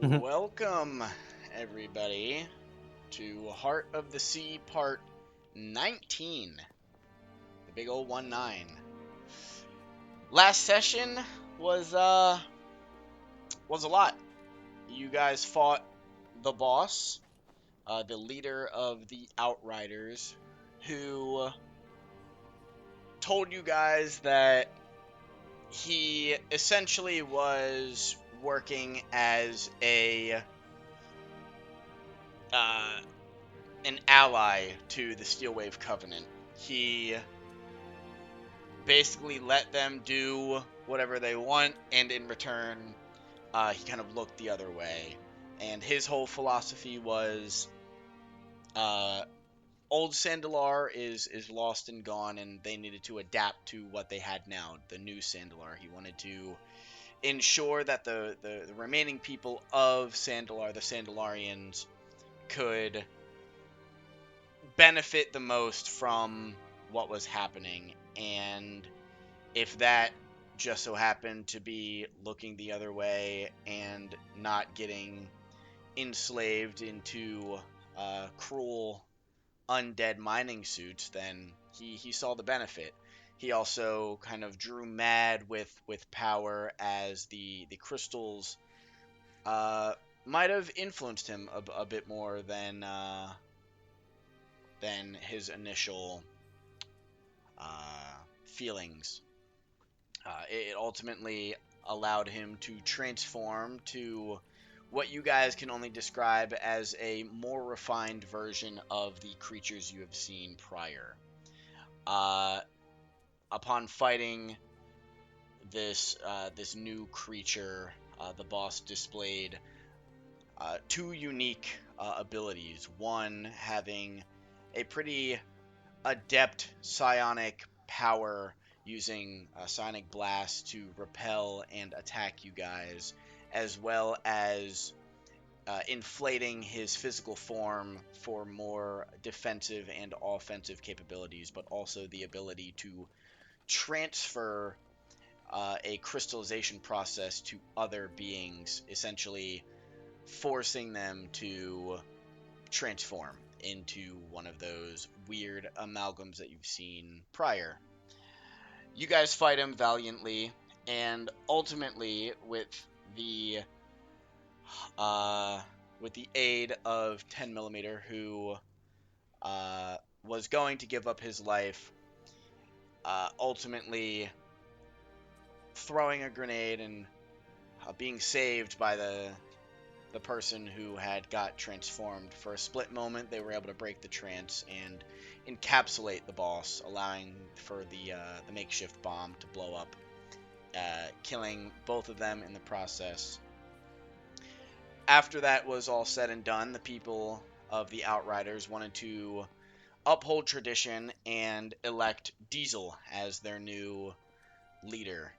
Welcome, everybody, to Heart of the Sea Part 19. The big old 1-9. Last session was was a lot. You guys fought the boss, the leader of the Outriders, who told you guys that he essentially was working as uh, an ally to the Steelwave Covenant. He basically let them do whatever they want, and in return, he kind of looked the other way. And his whole philosophy was, uh, old Sandalar is lost and gone, and they needed to adapt to what they had now, the new Sandalar. He wanted to ensure that the remaining people of Sandalar, the Sandalarians, could benefit the most from what was happening. And if that just so happened to be looking the other way and not getting enslaved into cruel undead mining suits, then he saw the benefit. He also kind of drew mad with power as the crystals uh, might have influenced him a bit more than his initial feelings. It ultimately allowed him to transform to what you guys can only describe as a more refined version of the creatures you have seen prior. Uh, Upon fighting this new creature, the boss displayed two unique abilities. One having a pretty adept psionic power using psionic blast to repel and attack you guys, as well as inflating his physical form for more defensive and offensive capabilities, but also the ability to transfer a crystallization process to other beings, essentially forcing them to transform into one of those weird amalgams that you've seen prior. You guys fight him valiantly, and ultimately, the uh, with the aid of 10mm, who was going to give up his life, ultimately throwing a grenade and being saved by the person who had got transformed. For a split moment, they were able to break the trance and encapsulate the boss, allowing for the makeshift bomb to blow up, killing both of them in the process. After that was all said and done, the people of the Outriders wanted to uphold tradition and elect Diesel as their new leader.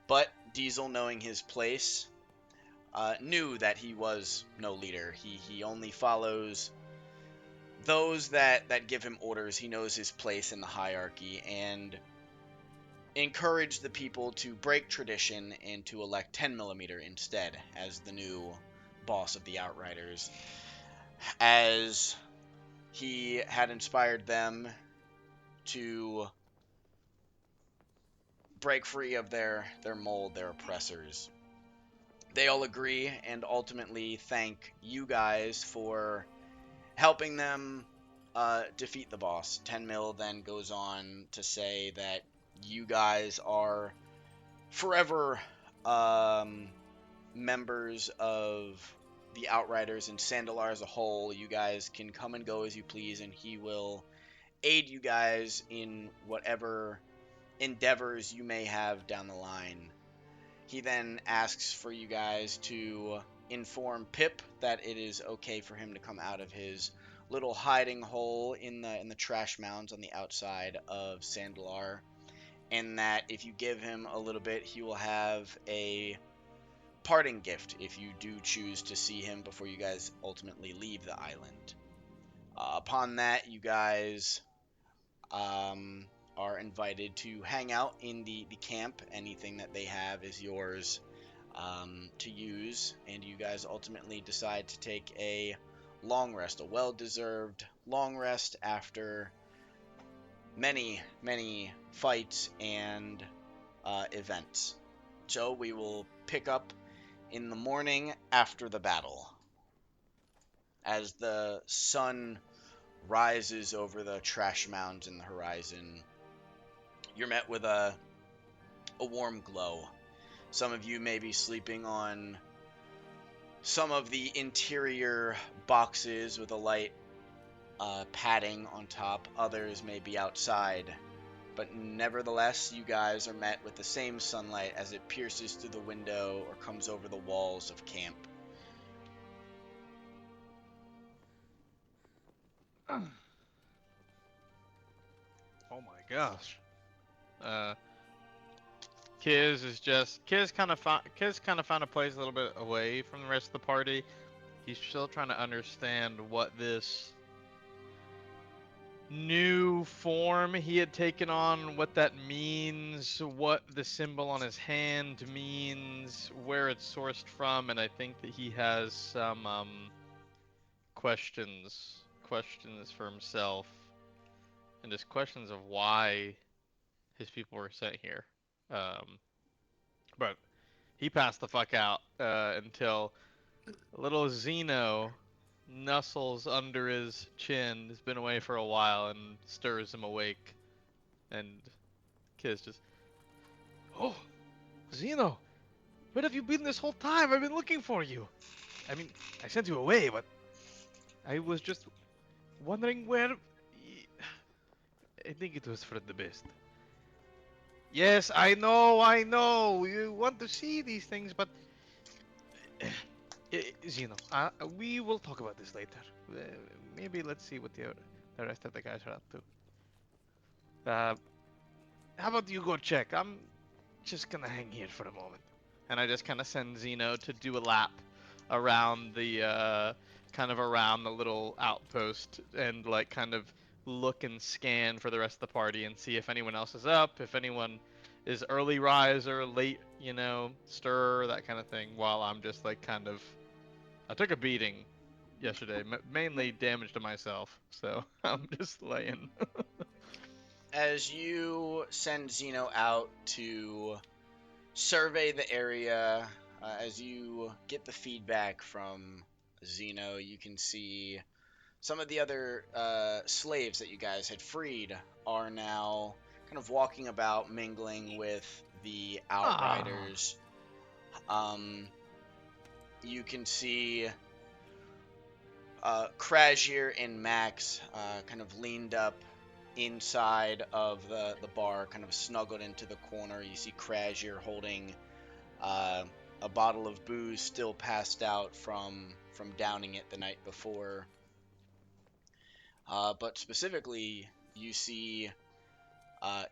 But Diesel, knowing his place, knew that he was no leader. He only follows those that give him orders. He knows his place in the hierarchy, and encouraged the people to break tradition and to elect 10mm instead as the new boss of the Outriders, as he had inspired them to break free of their mold, their oppressors. They all agree and ultimately thank you guys for helping them defeat the boss. 10 mil then goes on to say that you guys are forever members of the Outriders and Sandalar as a whole. You guys can come and go as you please, and he will aid you guys in whatever endeavors you may have down the line. He then asks for you guys to inform Pip that it is okay for him to come out of his little hiding hole in the trash mounds on the outside of Sandalar, and that if you give him a little bit, he will have a parting gift if you do choose to see him before you guys ultimately leave the island. Upon that, you guys are invited to hang out in the camp. Anything that they have is yours to use, and you guys ultimately decide to take a long rest, a well-deserved long rest after many, many fights and events. So we will pick up in the morning after the battle. As the sun rises over the trash mounds in the horizon, you're met with a warm glow. Some of you may be sleeping on some of the interior boxes with a light padding on top. Others may be outside. But nevertheless, you guys are met with the same sunlight as it pierces through the window or comes over the walls of camp. Oh my gosh. Uh, Kiz kind of found a place a little bit away from the rest of the party. He's still trying to understand what this new form he had taken on, what that means, what the symbol on his hand means, where it's sourced from, and I think that he has some questions for himself, and just questions of why his people were sent here. Um, but he passed the fuck out until little Zeno nuzzles under his chin. He's been away for a while and stirs him awake. And Kiz just, oh, Zeno, where have you been this whole time? I've been looking for you. I mean, I sent you away, but I was just wondering where. I think it was for the best. Yes, I know, I know. You want to see these things, but Zeno, we will talk about this later. Maybe let's see what the rest of the guys are up to. How about you go check? I'm just gonna hang here for a moment. And I just kind of send Zeno to do a lap around the kind of around the little outpost and like kind of look and scan for the rest of the party and see if anyone else is up, if anyone is early riser, late, stir, that kind of thing. While I'm just like I took a beating yesterday, mainly damage to myself, so I'm just laying. As you send Zeno out to survey the area, as you get the feedback from Zeno, you can see some of the other slaves that you guys had freed are now kind of walking about, mingling with the Ah. outriders. You can see Krazier and Max kind of leaned up inside of the bar, kind of snuggled into the corner. You see Krazier holding uh, a bottle of booze, still passed out from downing it the night before. But specifically, you see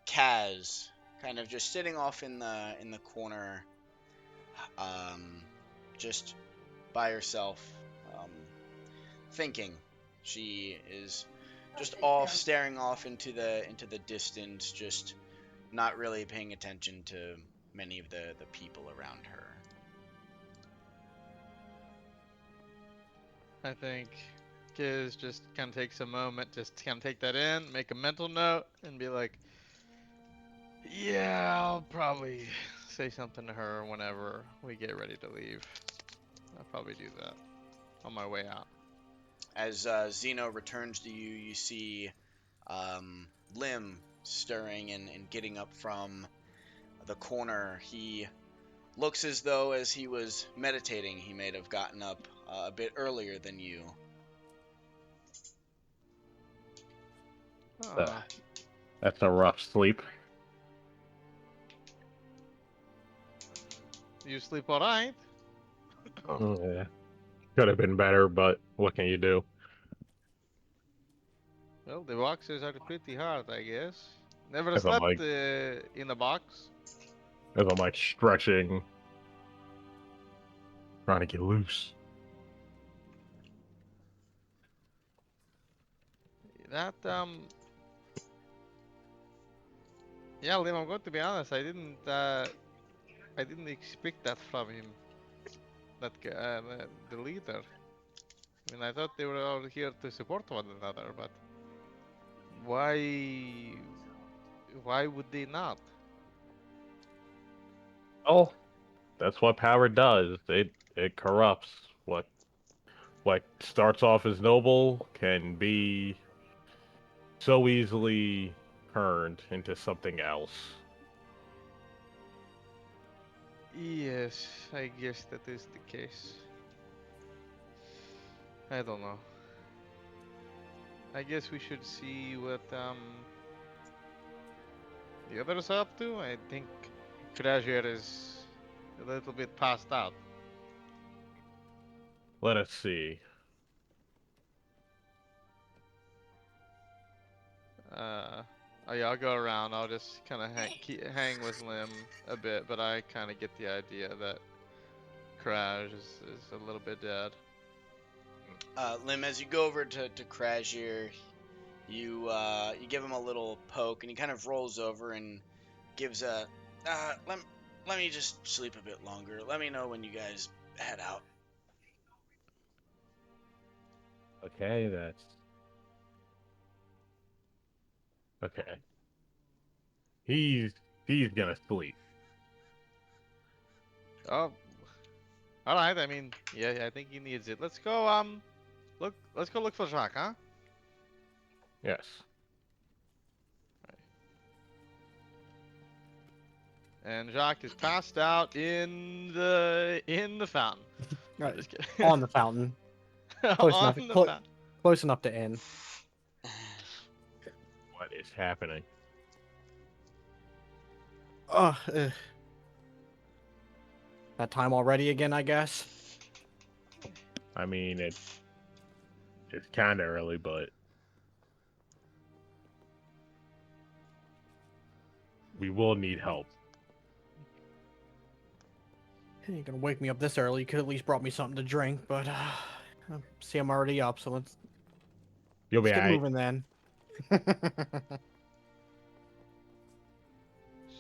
Kaz kind of just sitting off in the corner, um, just by herself, um, thinking. She is just off, staring off into the distance, just not really paying attention to many of the people around her. I think Kiz just kind of takes a moment, just kind of take that in, make a mental note, and be like, yeah, I'll probably say something to her whenever we get ready to leave. I'll probably do that on my way out. As Zeno returns to you, you see Lim stirring and getting up from the corner. He looks as though, as he was meditating, he may have gotten up a bit earlier than you. Oh, That's a rough sleep. you sleep all right? Yeah. Could have been better, but what can you do? Well, the boxes are pretty hard, I guess. Never As I'm slept like, in a box. as I'm like stretching, trying to get loose. That yeah, Liam, I'm going to be honest. I didn't I didn't expect that from him. That guy, the leader. I mean, I thought they were all here to support one another, but why? Why would they not? Oh, that's what power does. It corrupts. What starts off as noble can be so easily turned into something else. Yes, I guess that is the case. I don't know. I guess we should see what the others are up to. I think Krajer is a little bit passed out. Let us see. Uh, yeah, I'll go around. I'll just kind of hang with Lim a bit, but I kind of get the idea that Kraj is a little bit dead. Lim, as you go over to Krajir, you give him a little poke, and he kind of rolls over and gives a let me just sleep a bit longer. Let me know when you guys head out. Okay, that's okay. He's he's gonna sleep. Oh, all right. I mean, yeah, I think he needs it. Let's go. Let's go look for Jacques, huh? Yes. And Jacques is passed out in the fountain. I'm Right. just kidding. On the fountain. Close enough. On the fountain. Close enough to end. What is happening? Oh, that time already again, I guess. I mean, it's kind of early, but we will need help. You ain't gonna wake me up this early. You could at least brought me something to drink, but see, I'm already up, so You'll be let's get alright. moving then.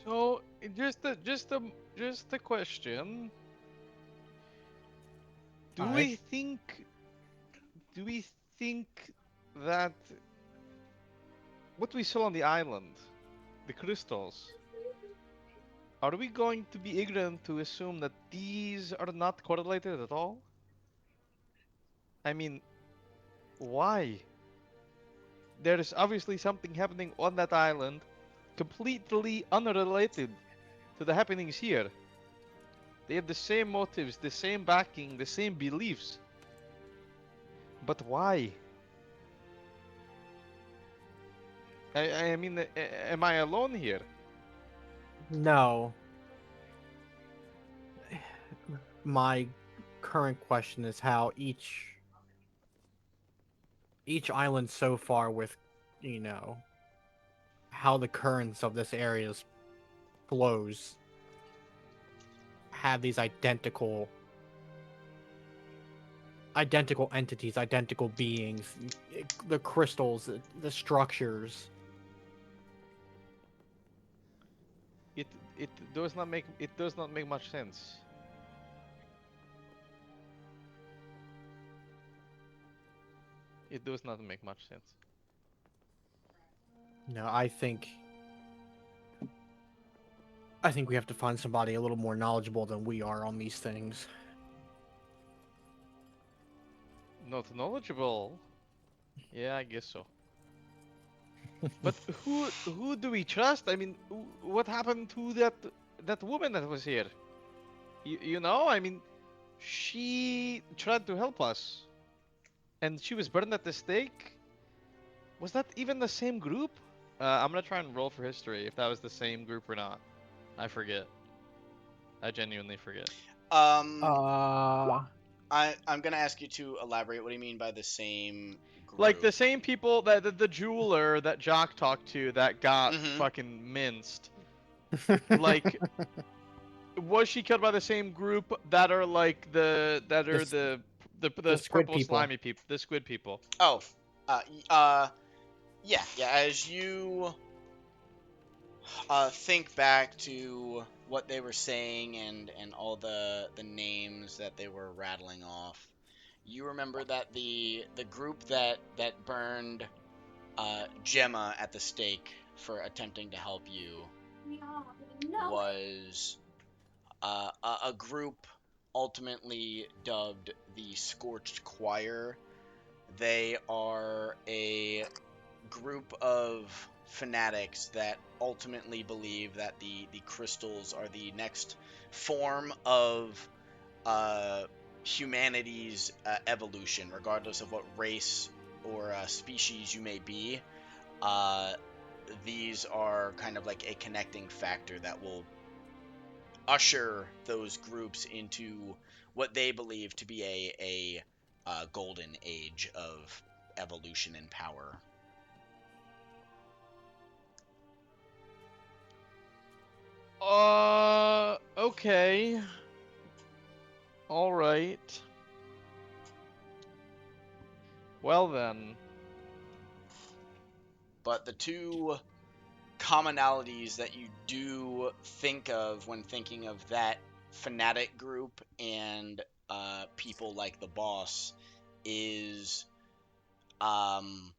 So just a question. Do Aye. we think do we think that what we saw on the island, the crystals, are we going to be ignorant to assume that these are not correlated at all? I mean, why? There is obviously something happening on that island completely unrelated to the happenings here. They have the same motives, the same backing, the same beliefs. But why? I mean, am I alone here? No. My current question is how each island so far with, how the currents of this area flows have these identical entities, identical beings, the crystals, the structures. It does not make much sense. It does not make much sense. No, I think we have to find somebody a little more knowledgeable than we are on these things. Not knowledgeable. Yeah, I guess so. But who do we trust? I mean, what happened to that woman that was here? You know, I mean, she tried to help us, and she was burned at the stake. Was that even the same group? I'm gonna try and roll for history if that was the same group or not. I forget. I genuinely forget. Uh, I'm gonna ask you to elaborate. What do you mean by the same group? Like the same people that the jeweler that Jock talked to that got Mhm. fucking minced. Like, was she killed by the same group that are like the squid purple people. slimy people, the squid people? Oh, yeah. As you think back to what they were saying and all the names that they were rattling off. You remember that the group that burned Gemma at the stake for attempting to help you was a group ultimately dubbed the Scorched Choir. They are a group of fanatics that ultimately believe that the crystals are the next form of uh, humanity's evolution, regardless of what race or species you may be. Uh, these are kind of like a connecting factor that will usher those groups into what they believe to be a golden age of evolution and power. Okay. All right. Well then. But the two commonalities that you do think of when thinking of that fanatic group and people like the boss is um,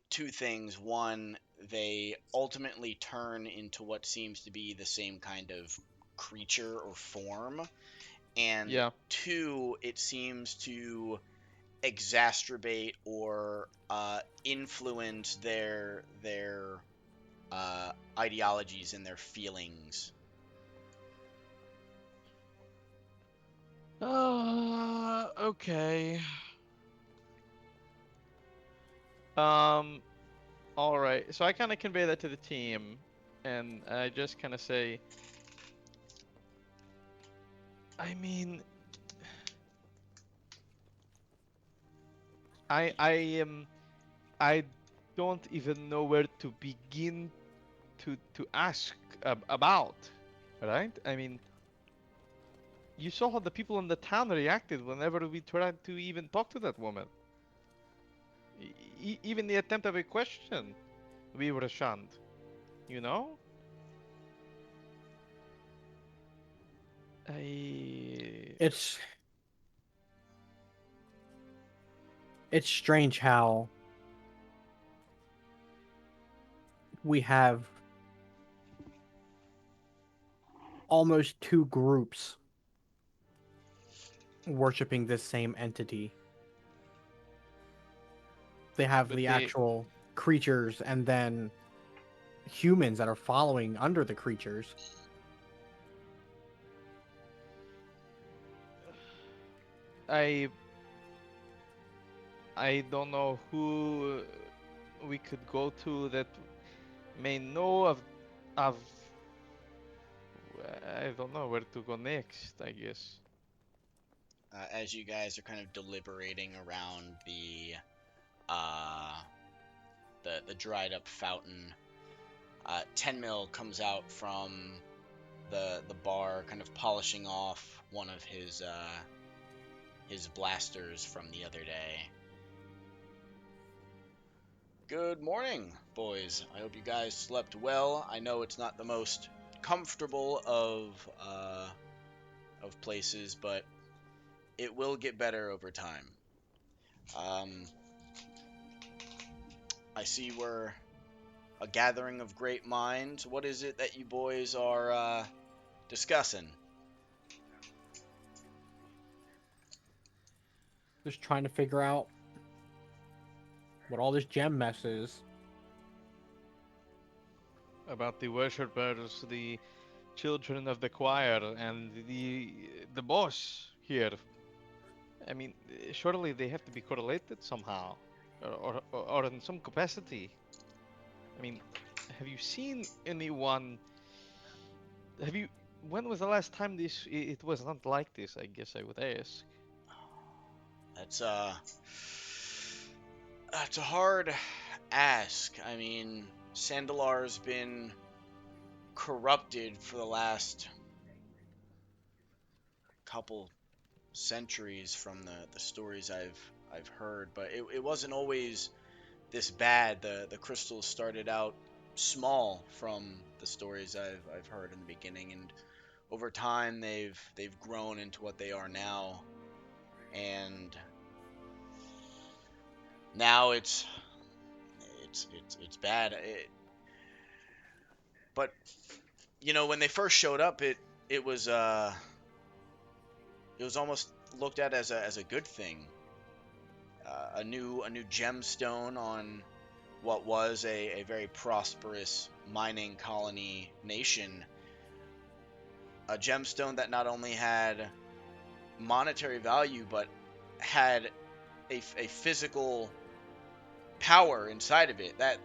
two things. One, they ultimately turn into what seems to be the same kind of creature or form. And Yeah. two, it seems to exacerbate or influence their ideologies and their feelings. Okay. Um, all right. So I kind of convey that to the team, and I just kind of say, I mean, I am, I don't even know where to begin to ask about, right? I mean, you saw how the people in the town reacted whenever we tried to even talk to that woman. Even the attempt of a question, we were shunned. You know? I It's strange how we have almost two groups worshiping this same entity. They have but the they actual creatures and then humans that are following under the creatures. I I don't know who we could go to that may know of I don't know where to go next, I guess. As you guys are kind of deliberating around uh, the dried up fountain, 10 Mil comes out from the bar, kind of polishing off one of his blasters from the other day. Good morning, boys. I hope you guys slept well. I know it's not the most comfortable of places, but it will get better over time. I see we're a gathering of great minds. What is it that you boys are discussing? Just trying to figure out what all this gem mess is. About the worshippers, the children of the choir, and the boss here. I mean, surely they have to be correlated somehow, or in some capacity. I mean, have you seen anyone? Have you? When was the last time this? It was not like this. I guess I would ask. That's that's a hard ask. I mean, Sandalar's been corrupted for the last couple centuries from the stories I've heard, but it wasn't always this bad. The crystals started out small from the stories I've heard in the beginning, and over time they've grown into what they are now, and now it's bad. But when they first showed up, it was almost looked at as a good thing. A new gemstone on what was a very prosperous mining colony nation. A gemstone that not only had monetary value but had a physical power inside of it that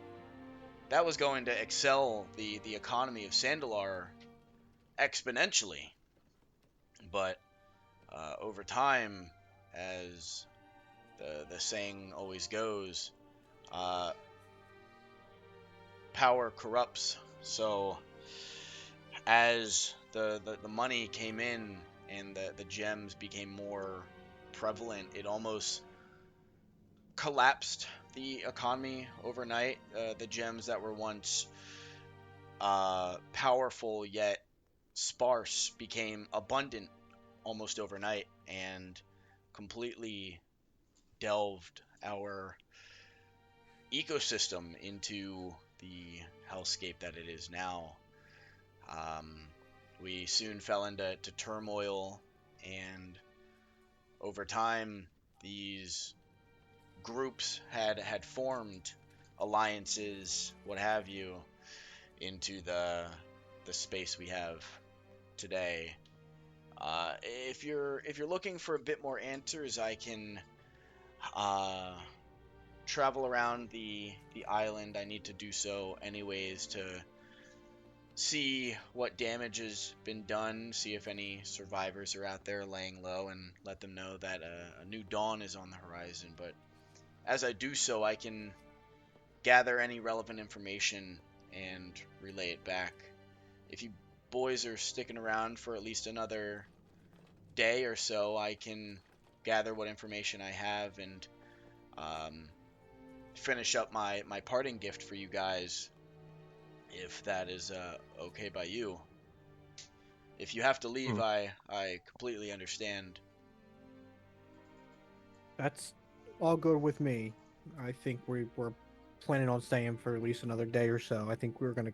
was going to excel the economy of Sandalar exponentially. But over time, as the saying always goes, power corrupts. So as the money came in and the gems became more prevalent, it almost collapsed the economy overnight. The gems that were once powerful yet sparse became abundant almost overnight, and completely delved our ecosystem into the hellscape that it is now. We soon fell into turmoil, and over time, these groups had formed alliances, what have you, into the space we have today. If you're looking for a bit more answers, I can travel around the island. I need to do so anyways to see what damage has been done, see if any survivors are out there laying low, and let them know that a new dawn is on the horizon. But as I do so, I can gather any relevant information and relay it back. If you boys are sticking around for at least another day or so, I can gather what information I have and finish up my parting gift for you guys, if that is okay by you. If you have to leave, I completely understand. That's all good with me. I think we're planning on staying for at least another day or so. I think we're gonna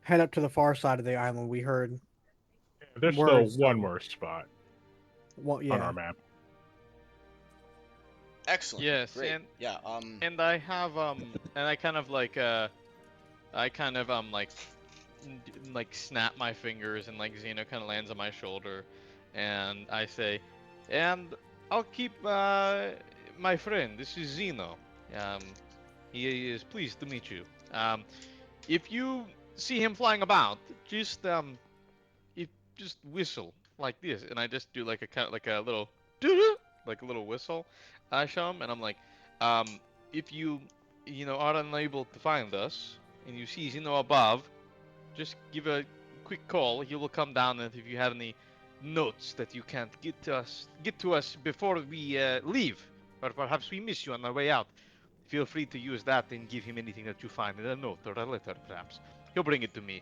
head up to the far side of the island. We heard There's still words. one more spot Well, on yeah. our map. Excellent. Yes, Great. and Yeah. and I have and I kind of like like snap my fingers, and like Xeno kind of lands on my shoulder, and I say, and I'll keep my friend. This is Xeno. Um, he is pleased to meet you. If you see him flying about, just you just whistle like this, and I just do like a kind of like a little doo-doo, like a little whistle. I show him, and I'm like, if you are unable to find us, and you see Xeno above, just give a quick call. He will come down, and if you have any notes that you can't get to us before we leave, or perhaps we miss you on our way out, feel free to use that and give him anything that you find in a note or a letter, perhaps. He'll bring it to me.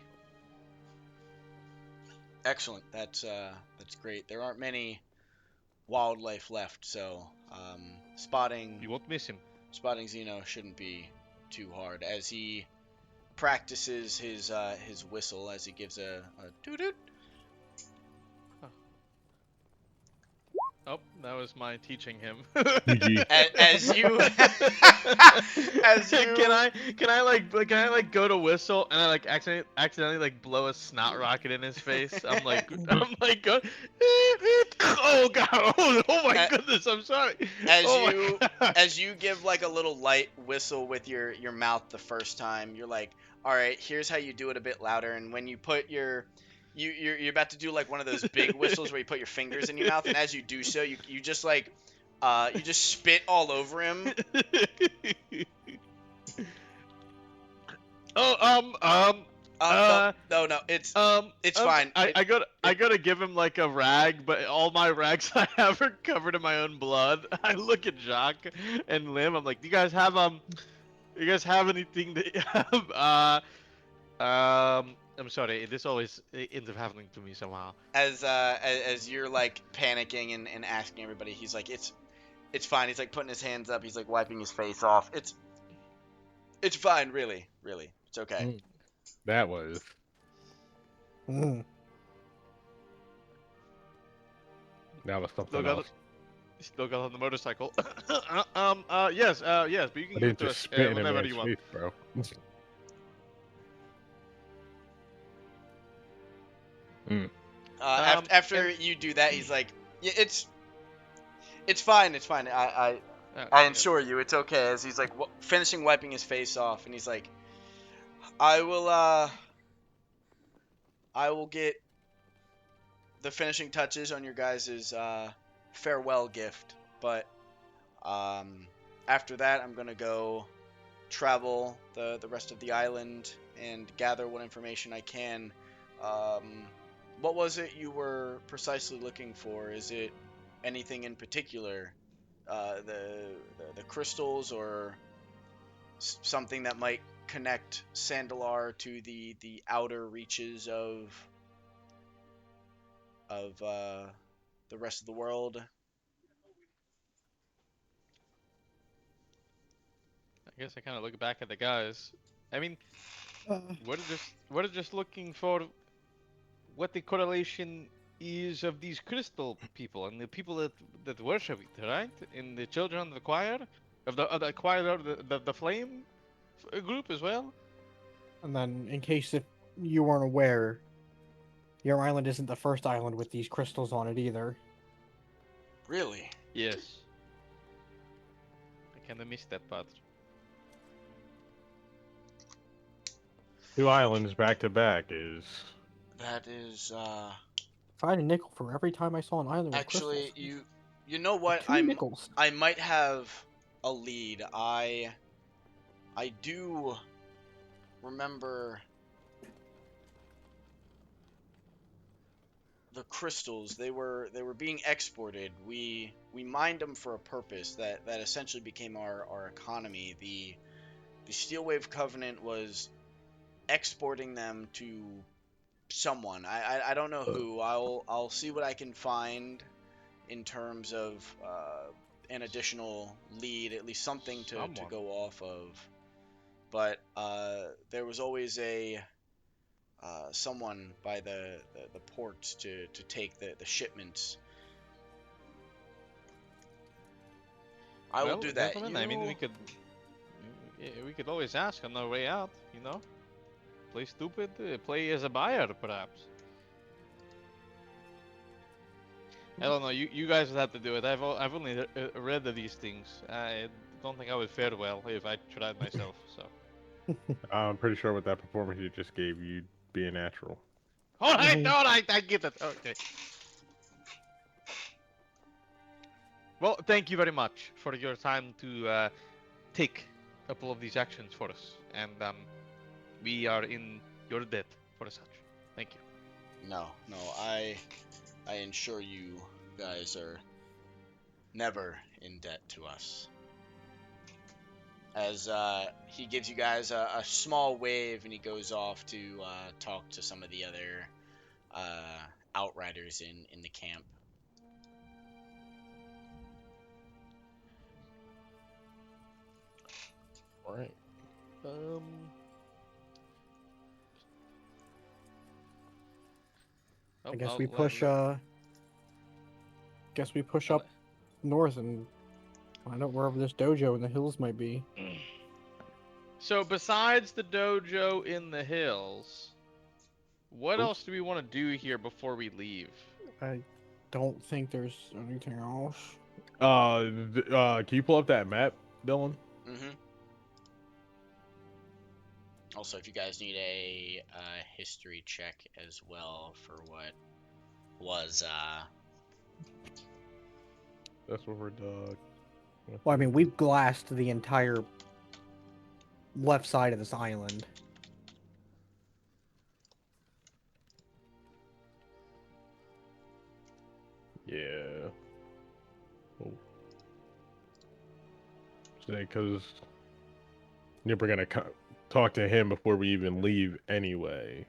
Excellent. That's great. There aren't many wildlife left, so spotting You won't miss him. Xeno shouldn't be too hard, as he practices his whistle as he gives a doot doot. Oh, that was my teaching him. GG. As you as you Can I like go to whistle and I like accidentally like blow a snot rocket in his face? I'm like go, oh god, oh my A- goodness, I'm sorry. as Oh you my god. as you give like a little light whistle with your mouth the first time, you're like, all right, here's how you do it a bit louder. And when you put you're about to do like one of those big whistles where you put your fingers in your mouth, and as you do so, you just like you just spit all over him. Oh No, it's fine. I gotta give him like a rag, but all my rags I have are covered in my own blood. I look at Jacques and Lim. I'm like, do you guys have You guys have anything that I'm sorry, this always ends up happening to me somehow. As you're like panicking and asking everybody, he's like, it's fine. He's like putting his hands up. He's like wiping his face off. It's fine, really, really. It's okay. Mm. That was. Mm. That was Still something got else. still got on the motorcycle. Yes, but you can I give it didn't to just us spit in a whenever man's you want. face, bro. Mm. After And you do that, he's like, yeah, it's fine. It's fine. I yeah. assure you, it's okay. As he's like finishing wiping his face off, and he's like, I will I will get the finishing touches on your guys' farewell gift, but after that, I'm gonna go travel the rest of the island and gather what information I can. What was it you were precisely looking for? Is it anything in particular? The crystals or something that might connect Sandalar to the outer reaches of the rest of the world? I guess I kind of look back at the guys. I mean, Uh, we're just looking for what the correlation is of these crystal people and the people that worship it, right? And the children of the choir, of the choir of the flame group as well. and then, in case if you weren't aware, your island isn't the first island with these crystals on it either. Really? Yes. I kind of missed that part. 2 islands back to back is. That is If I had a nickel for every time I saw an island with actually crystals, you know what? 2 nickels. I might have a lead. I do remember the crystals. They were being exported. We mined them for a purpose that essentially became our economy. The Steel Wave Covenant was exporting them to someone. I don't know who. I'll see what I can find in terms of an additional lead, at least something to Someone. go off of. But there was always a someone by the ports to take the shipments. I will Well, do that. gentlemen, I mean, we could always ask on our way out. You know, play stupid, play as a buyer, perhaps. I don't know. You guys would have to do it. I've only read of these things. I don't think I would fare well if I tried myself. So. I'm pretty sure with that performance you just gave, you'd be a natural. All right, Mhm. all right, I get it. Okay. Well, thank you very much for your time to take a couple of these actions for us, and we are in your debt for such. Thank you. No, no, I ensure you guys are never in debt to us. As he gives you guys a small wave and he goes off to talk to some of the other outriders in the camp. All right. Oh, I guess I'll we push. Guess we push up north and find out wherever this dojo in the hills might be. So besides the dojo in the hills, what Oops. else do we want to do here before we leave? I don't think there's anything else. Can you pull up that map, Dylan? Mm-hmm. Also, if you guys need a history check as well for what was That's where we're dug. Well, I mean, we've glassed the entire left side of this island. Yeah. Oh. Because We're gonna talk to him before we even leave anyway.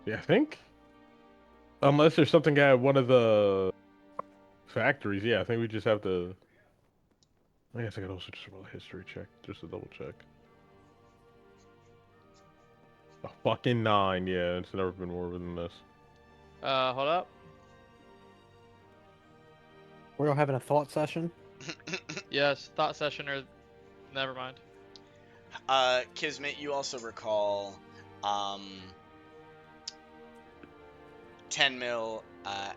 Yeah, I think. Unless there's something at one of the factories, yeah, I think we just have to. I guess I could also just roll a history check, just to double check. A fucking 9, yeah, it's never been more than this. Hold up. We're all having a thought session. Yes, thought session or never mind. Kismet, you also recall 10 mil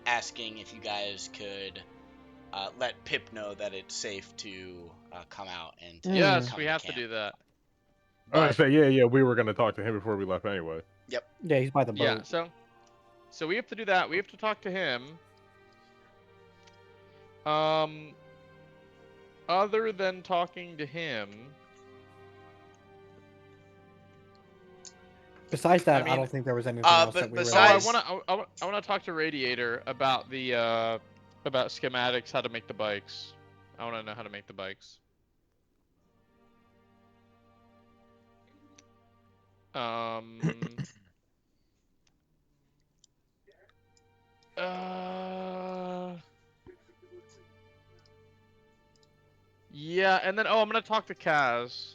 asking if you guys could let Pip know that it's safe to come out and to Yes, come we to have to camp. do that. I was But gonna say, yeah, we were gonna talk to him before we left anyway. Yep. Yeah, he's by the yeah, boat. so we have to do that. We have to talk to him. Other than talking to him, Besides that, I I mean, don't think there was anything else that but we really. besides, I wanna talk to Radiator about the about schematics, how to make the bikes. I wanna know how to make the bikes. Uh. Yeah, and then I'm gonna talk to Kaz.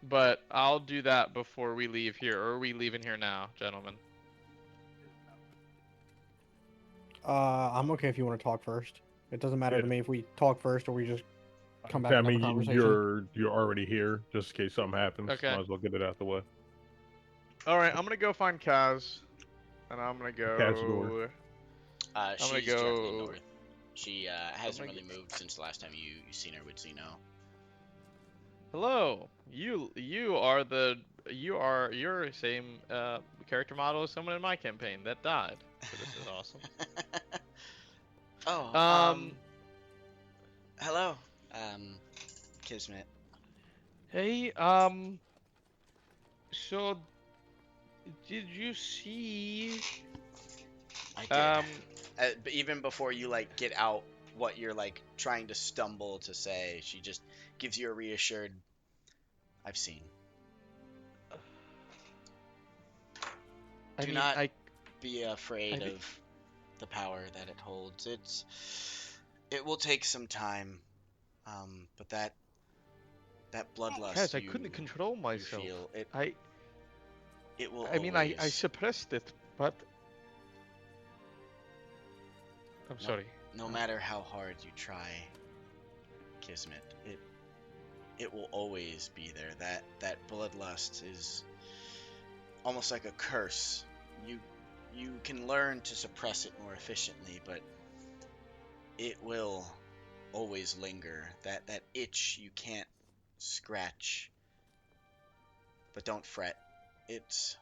But I'll do that before we leave here. Or are we leaving here now, gentlemen? I'm okay if you want to talk first. It doesn't matter Yeah. to me if we talk first or we just come back I and have a mean, conversation. you're already here, just in case something happens. Okay. Might as well get it out the way. Alright, I'm gonna go find Kaz. And I'm gonna Kazador. go... I'm gonna she's directly go... north. She hasn't gonna really moved since the last time you seen her with Zeno. Hello. You're the same character model as someone in my campaign that died. So this is awesome. Oh, hello, Kismet. Hey, so did you see I did. But even before you like get out what you're like trying to stumble to say, she just gives you a reassured, "I've seen." Do not be afraid of the power that it holds. It will take some time, but that bloodlust Guys, I you couldn't control myself. feel it. It will I mean, always. I suppressed it, but I'm sorry. No matter how hard you try, Kismet, it will always be there. That bloodlust is almost like a curse. You can learn to suppress it more efficiently, but it will always linger. That itch you can't scratch. But don't fret. It's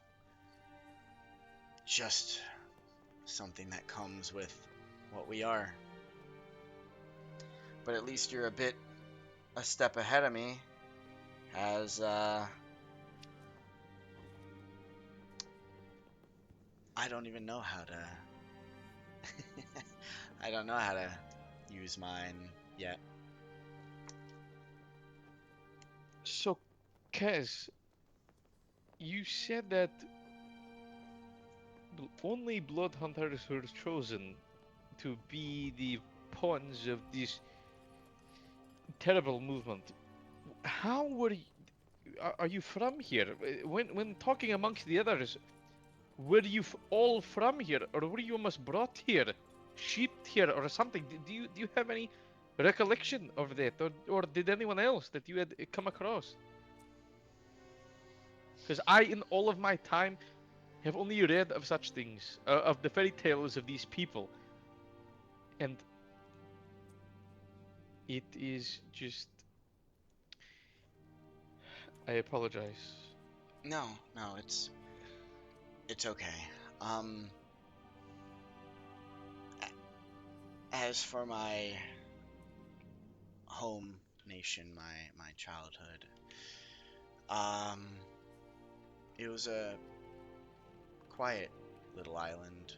just something that comes with what we are. But at least you're a step ahead of me, as I don't even know how to I don't know how to use mine yet. So, Kaz, you said that only blood hunters were chosen to be the pawns of this terrible movement. How were you, are you from here? When talking amongst the others, were you all from here, or were you almost brought here, shipped here, or something? Do you have any recollection of that, or did anyone else that you had come across? Because I, in all of my time, have only read of such things, of the fairy tales of these people, and it is just. I apologize. No, it's okay. Um, as for my home nation, my childhood, it was a quiet little island.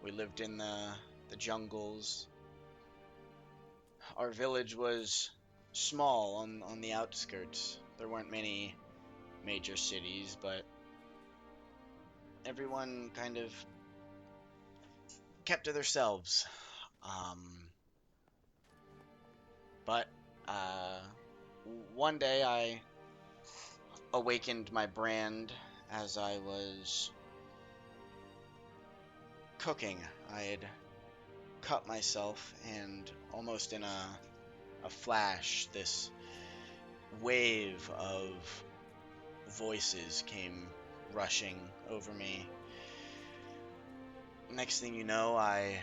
We lived in the jungles, our village was small on the outskirts. There weren't many major cities, but everyone kind of kept to themselves. But uh, one day I awakened my brand as I was cooking. I had cut myself, and almost in a flash, this wave of voices came rushing over me. Next thing you know, I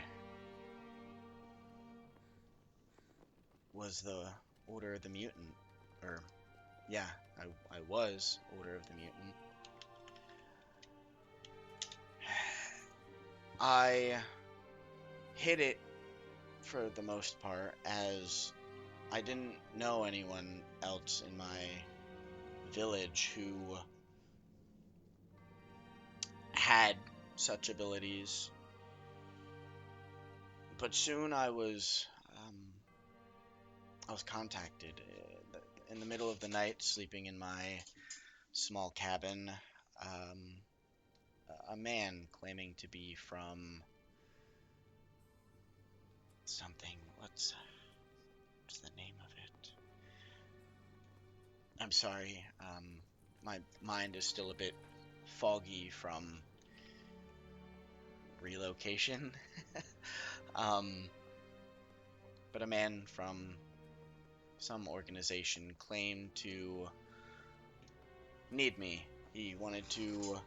was the Order of the Mutant. Or, yeah, I was Order of the Mutant. I hid it for the most part, as I didn't know anyone else in my village who had such abilities. But soon I was contacted in the middle of the night, sleeping in my small cabin. A man claiming to be from something. What's the name of it? I'm sorry. My mind is still a bit foggy from relocation. But a man from some organization claimed to need me. He wanted to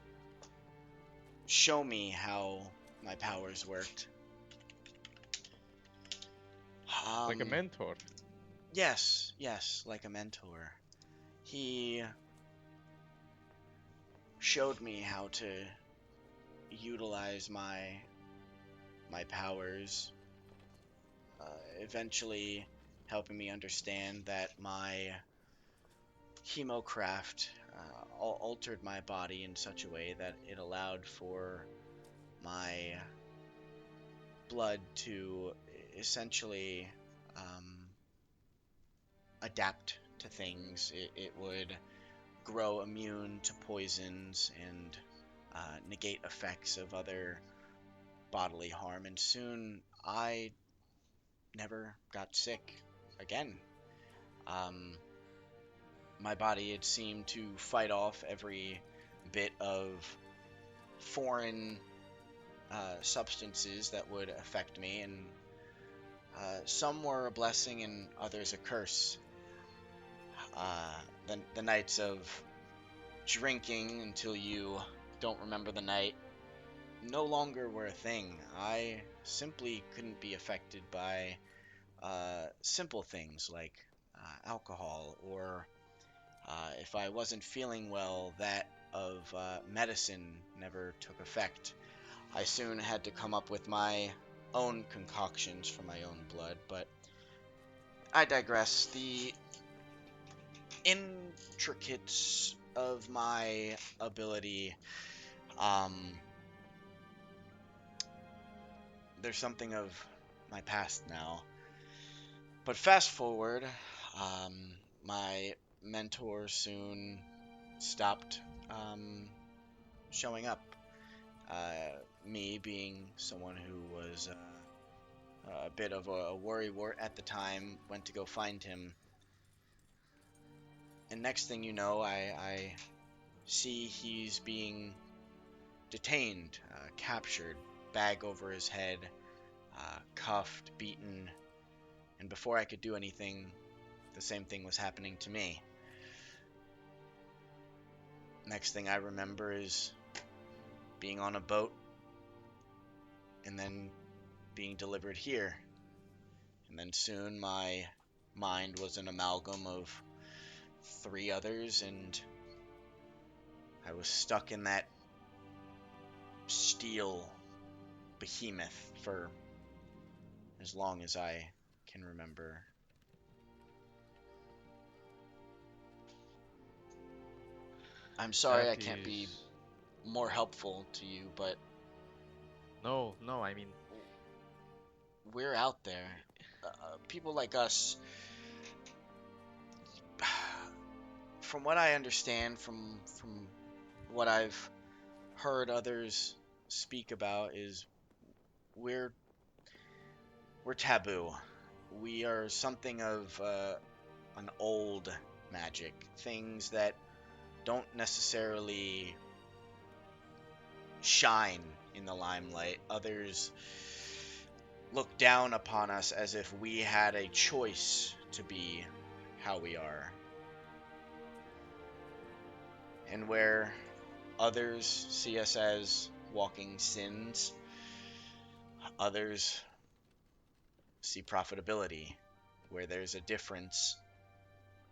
show me how my powers worked. Like a mentor. Yes, like a mentor. He showed me how to utilize my powers, eventually helping me understand that my chemocraft altered my body in such a way that it allowed for my blood to essentially adapt to things. It would grow immune to poisons and negate effects of other bodily harm, and soon I never got sick again. My body had seemed to fight off every bit of foreign substances that would affect me, and some were a blessing and others a curse. The nights of drinking until you don't remember the night no longer were a thing. I simply couldn't be affected by simple things like alcohol, or if I wasn't feeling well, that of medicine never took effect. I soon had to come up with my own concoctions for my own blood, but I digress. The intricates of my ability, there's something of my past now. But fast forward, my mentor soon stopped showing up. Me being someone who was a bit of a worrywart at the time, went to go find him. And next thing you know, I see he's being detained, captured, bag over his head, cuffed, beaten. And before I could do anything, the same thing was happening to me. Next thing I remember is being on a boat and then being delivered here. And then soon my mind was an amalgam of 3 others, and I was stuck in that steel behemoth for as long as I can remember. I'm sorry I can't be more helpful to you, but No, I mean, we're out there. people like us, from what I understand, from what I've heard others speak about, is we're we're taboo. We are something of an old magic, things that don't necessarily shine in the limelight. Others look down upon us as if we had a choice to be how we are. And where others see us as walking sins, others see profitability. Where there's a difference,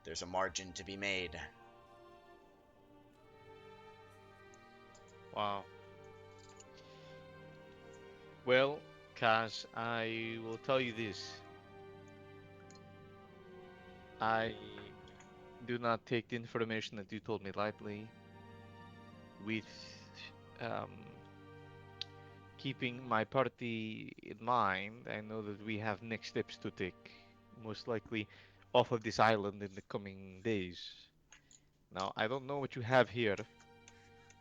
there's a margin to be made. Wow. Well, Kaz, I will tell you this. I do not take the information that you told me lightly. With um, keeping my party in mind, I know that we have next steps to take, most likely off of this island in the coming days. Now, I don't know what you have here.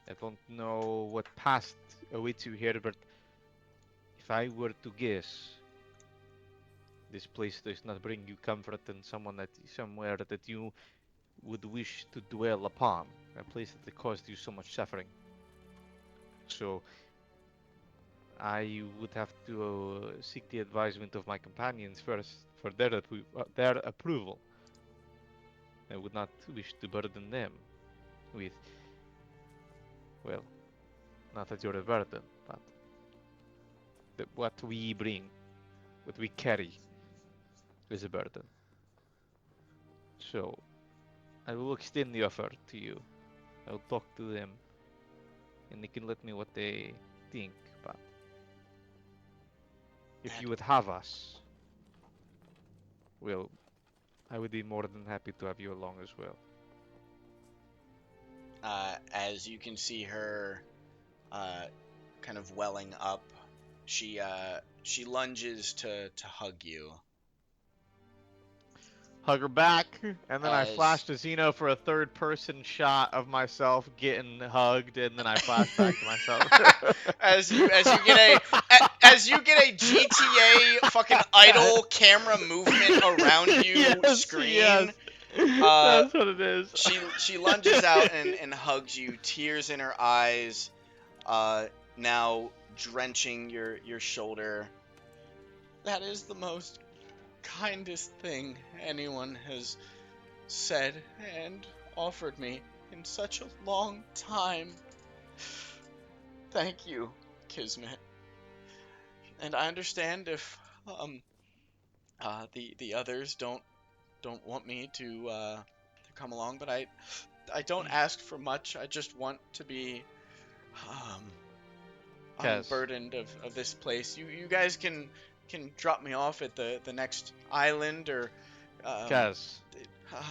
I don't know what past awaits you here, but if I were to guess, this place does not bring you comfort and somewhere that you would wish to dwell upon, a place that caused you so much suffering. So I would have to seek the advisement of my companions first for their approval. I would not wish to burden them with, well, not that you're a burden, but what we bring, what we carry, is a burden. So I will extend the offer to you. I will talk to them, and they can let me what they think. But if And you would have us, well, I would be more than happy to have you along as well. as you can see her kind of welling up, she lunges to hug you. Hug her back, and then I flash As to Xeno for a third-person shot of myself getting hugged, and then I flash back to myself. as you get a GTA fucking idle camera movement around you Yes, screen, yes. uh, That's what it is. she lunges out and hugs you, tears in her eyes, now drenching your shoulder. That is the most kindest thing anyone has said and offered me in such a long time. Thank you, Kismet. And I understand if the others don't want me to come along, but I don't ask for much. I just want to be um, Kaz, unburdened of this place. You guys can drop me off at the next island or um, Kaz, uh,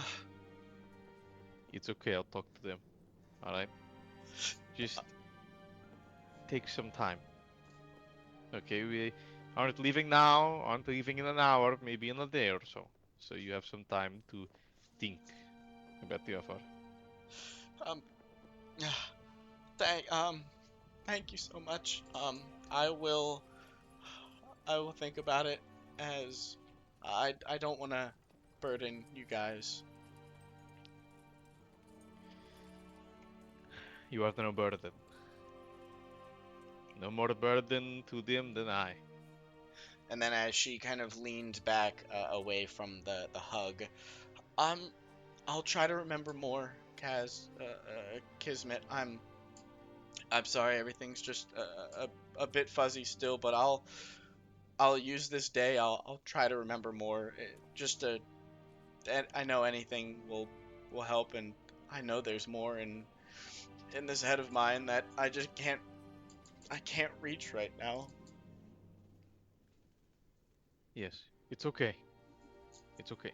it's okay. I'll talk to them. All right. Just take some time. Okay, we aren't leaving now. Aren't leaving in an hour, maybe in a day or so. So you have some time to think about the offer. um thank thank you so much. I will I will think about it, as I don't want to burden you guys. You are no burden. No more burden to them than I. And then as she kind of leans back away from the hug, um, I'll try to remember more, Kaz, Kismet. I'm sorry, everything's just a bit fuzzy still, but I'll use this day. I'll try to remember more. Just to, I know anything will help, and I know there's more in this head of mine that I can't reach right now. Yes, it's okay. It's okay.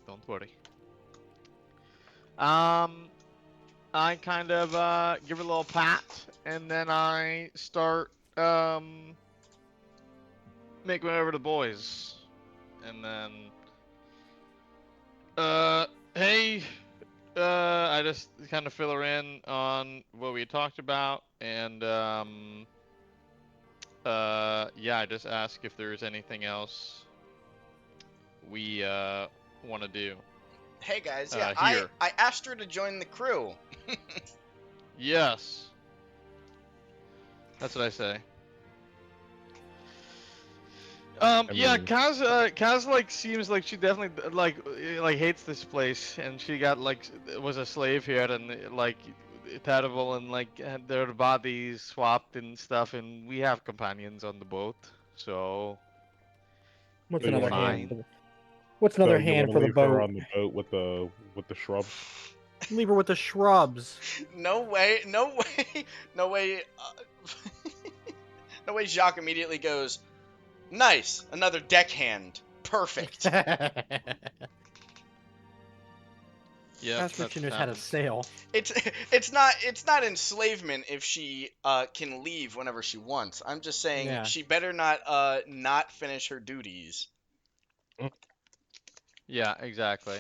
Don't worry. Um, I kind of give her a little pat, and then I start make my way over to the boys, and then, hey, I just kind of fill her in on what we talked about, and yeah, I just ask if there's anything else we want to do. Hey guys, yeah, Here. I asked her to join the crew. Yes. That's what I say. Yeah, mean- Kaz like seems like she definitely like hates this place, and she got like was a slave here, and like terrible, and like had their bodies swapped and stuff, and we have companions on the boat, so What's So you another wanna hand? fine. For the, what's So another you hand want to for the leave her boat? on the boat with the shrubs? Leave her with the shrubs. No way, no way, no way. No way. Jacques immediately goes, "Nice, another deckhand. Perfect." Yep, That's what that she knows how to happens. sail. It's not enslavement if she can leave whenever she wants. I'm just saying Yeah. she better not finish her duties. Yeah, exactly.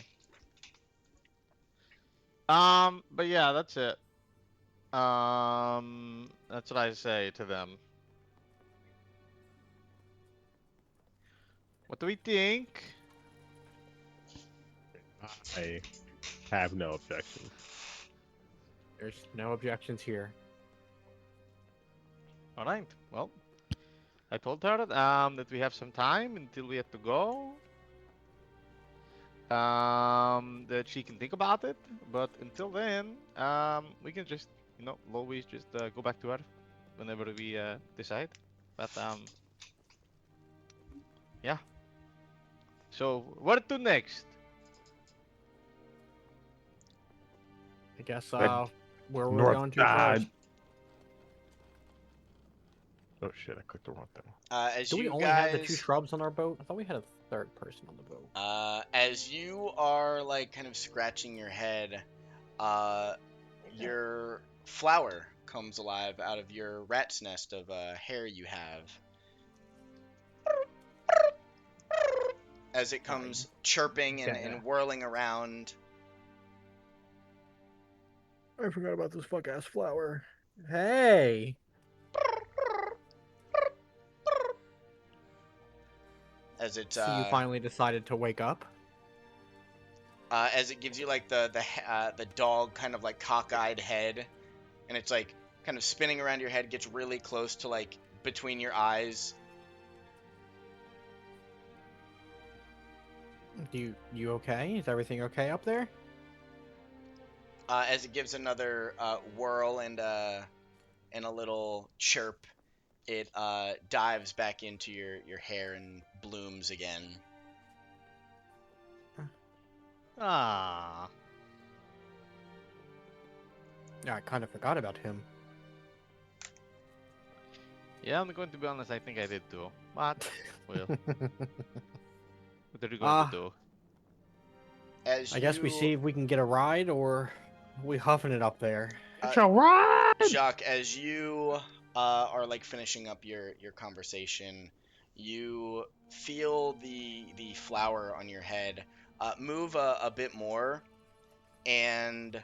But yeah, that's it. That's what I say to them. What do we think? I have no objections. There's no objections here. All right. Well, I told her that we have some time until we have to go. That she can think about it, but until then, we can just always just go back to her whenever we decide. But yeah. So what to next? I guess But where we're North going to side. first. Oh shit! I clicked the wrong thing. As Do we you only have the two guys, shrubs on our boat? I thought we had a third person on the boat. as you are like kind of scratching your head, your flower comes alive out of your rat's nest of hair you have. As it comes chirping Yeah. and whirling around. I forgot about this fuck ass flower. Hey. As it So you finally decided to wake up? as it gives you like the dog kind of like cockeyed head, and it's like kind of spinning around your head, gets really close to like between your eyes. You okay? Is everything okay up there? As it gives another whirl and a little chirp, it dives back into your hair and blooms again. Ah. Yeah, I kind of forgot about him. Yeah, I'm going to be honest. I think I did too. But well, what are you going to do? As I guess we see if we can get a ride, or we huffing it up there. It's a ride. Jacques, as you are like finishing up your conversation, you feel the flower on your head move a bit more, and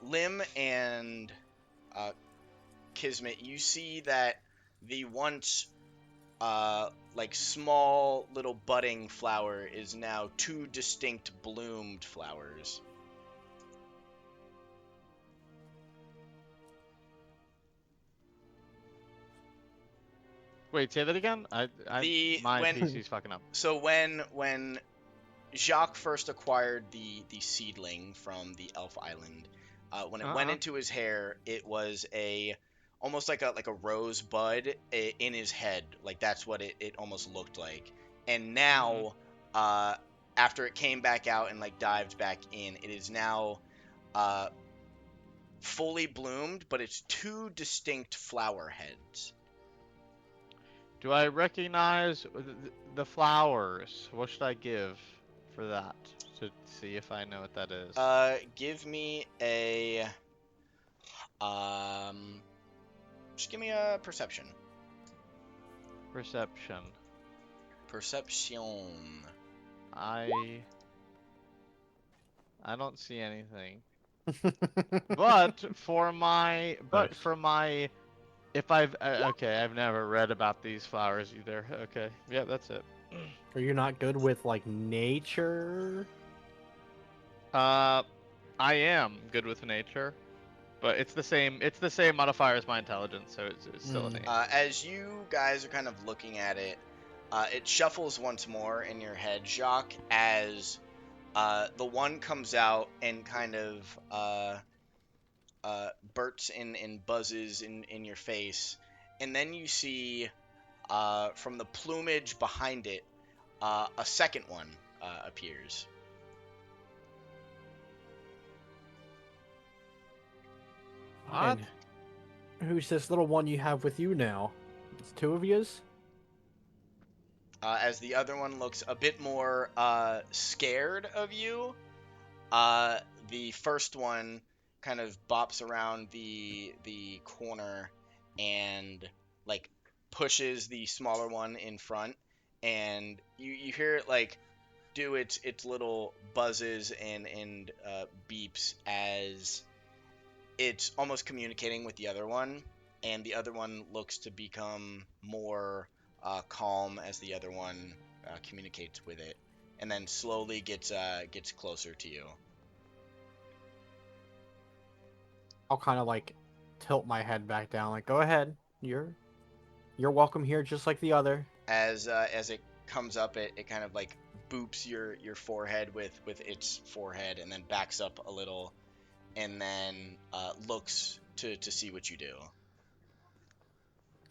Lim and Kismet, you see that the once like small little budding flower is now two distinct bloomed flowers. Wait, say that again. My When PC's fucking up. so when Jacques first acquired the seedling from the Elf Island, when it went into his hair, it was almost like a rosebud in his head. Like that's what it almost looked like. And now, after it came back out and like dived back in, it is now fully bloomed, but it's two distinct flower heads. Do I recognize the flowers? What should I give for that to see if I know what that is? Give me a just give me a perception. Perception. Perception. I don't see anything. But for my if okay, I've never read about these flowers either. Okay. Yeah, that's it. Are you not good with like nature? I am good with nature, but it's the same modifier as my intelligence, so it's still an 8. As you guys are kind of looking at it, it shuffles once more in your head, Jacques, as the one comes out and kind of bursts and buzzes in your face. And then you see from the plumage behind it, a second one appears. What? And who's this little one you have with you now? It's two of yous? As the other one looks a bit more scared of you, the first one kind of bops around the corner and like pushes the smaller one in front, and you hear it like do its little buzzes and beeps as it's almost communicating with the other one, and the other one looks to become more calm as the other one communicates with it, and then slowly gets closer to you. I'll kind of like tilt my head back down, like, go ahead, you're welcome here, just like the other. As it comes up, it kind of like boops your forehead with its forehead, and then backs up a little, and then looks to see what you do.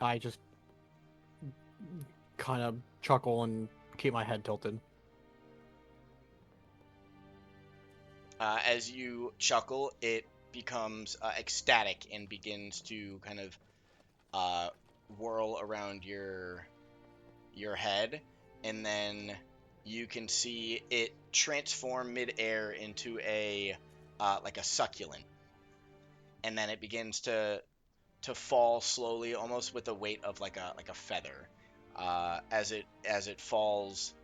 I just kind of chuckle and keep my head tilted. As you chuckle, it becomes ecstatic and begins to kind of whirl around your head, and then you can see it transform midair into a like a succulent, and then it begins to fall slowly, almost with the weight of like a feather. As it falls,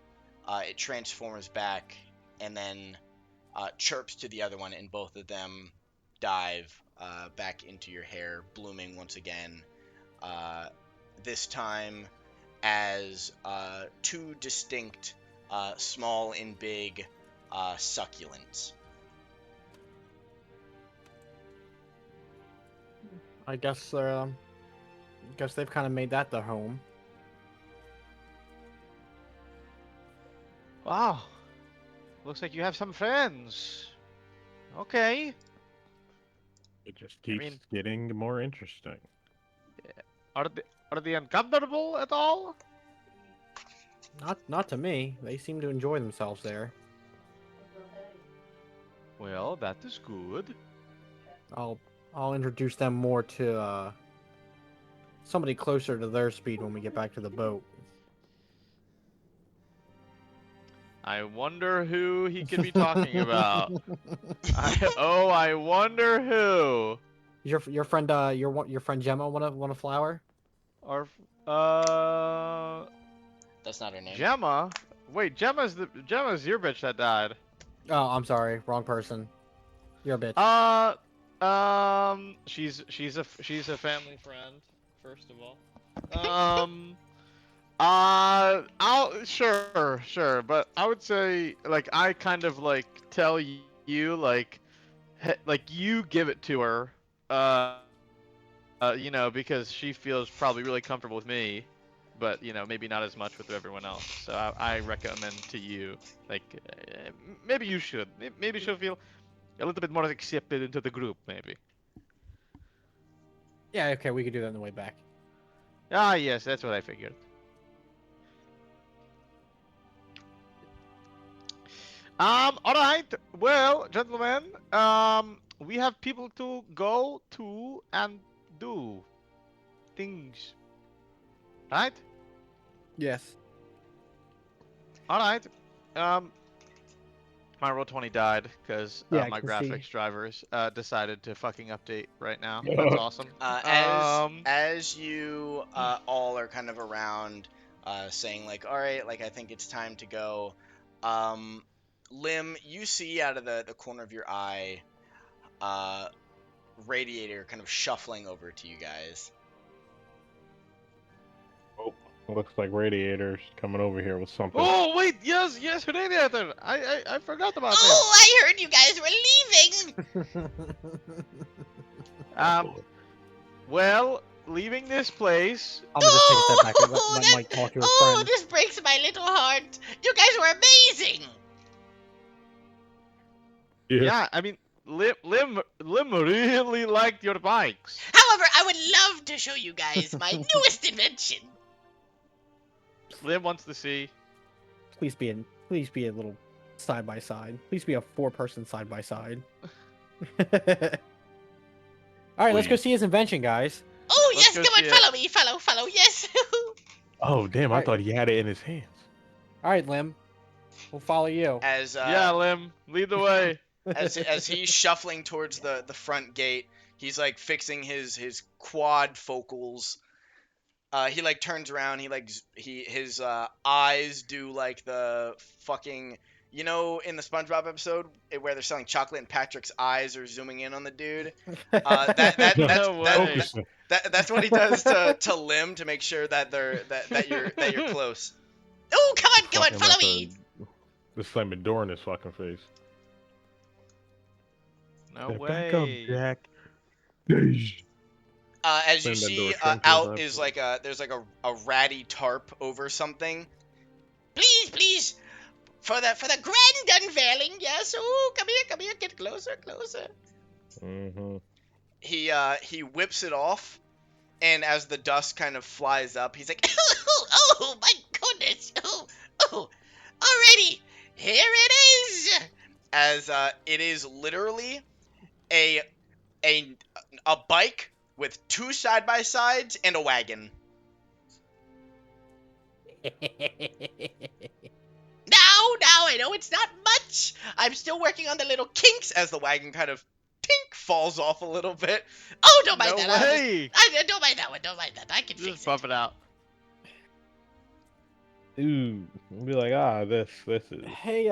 it transforms back, and then chirps to the other one, and both of them dive back into your hair, blooming once again. This time as two distinct, small and big succulents. I guess they've kind of made that their home. Wow. Looks like you have some friends. Okay. It just keeps mean- getting more interesting. Are they uncomfortable at all? Not to me. They seem to enjoy themselves there. Well, that is good. I'll introduce them more to somebody closer to their speed when we get back to the boat. I wonder who he could be talking about. I wonder who. Your friend your friend Gemma want a flower? Or That's not her name. Gemma. Wait, Gemma's your bitch that died. Oh, I'm sorry, wrong person. You're a bitch. She's a family friend, first of all. Sure, but I would say like I kind of like tell you like you give it to her, you know, because she feels probably really comfortable with me, but you know maybe not as much with everyone else. So I recommend to you like maybe you should maybe she'll feel a little bit more accepted into the group maybe. Yeah, okay, we could do that on the way back. Ah yes, that's what I figured. All right. Well, gentlemen, we have people to go to and do things. Right? Yes. All right. My Roll20 died because Yeah, I my can see. graphics drivers decided to fucking update right now. That's awesome. As you all are kind of around, saying like, all right, like I think it's time to go. Lim, you see out of the corner of your eye, Radiator kind of shuffling over to you guys. Oh, looks like Radiator's coming over here with something. Oh wait, yes, Radiator. I forgot about him. Oh, I heard you guys were leaving. Well, leaving this place. I'm gonna just take a step back and let that- Mike talk to his oh, friend. this breaks my little heart. You guys were amazing. Yeah, I mean, Lim really liked your bikes. However, I would love to show you guys my newest invention. Lim wants to see. Please be a little side by side. Please be a 4-person side by side. All right, let's go Please. see his invention, guys. Oh, Let's yes, go come on, see it. follow me, follow, yes. Oh, damn, I Alright. thought he had it in his hands. All right, Lim, we'll follow you. As Yeah, Lim, lead the way. as he's shuffling towards the front gate, he's like fixing his quad focals. He like turns around. He like his eyes do like the fucking, you know, in the SpongeBob episode where they're selling chocolate and Patrick's eyes are zooming in on the dude. No way. That's what he does to Lim to make sure that you're close. Oh, come on, Fucking follow like me. This slamming door in his fucking face. No Back up, way. Jack. As you Slam that see, door straight into his out eye. is like there's like a ratty tarp over something. Please, for the grand unveiling, yes. Oh, come here, get closer. Mm-hmm. He whips it off, and as the dust kind of flies up, he's like, Oh, my goodness. Oh, alrighty, here it is. as it is literally a bike with 2 side-by-sides and a wagon. Now, I know it's not much. I'm still working on the little kinks as the wagon kind of tink falls off a little bit. Oh, don't mind No that. way. Don't mind that one. Don't mind that. I can fix Just it. buff it out. Ooh, we'll be like, this is. Hey,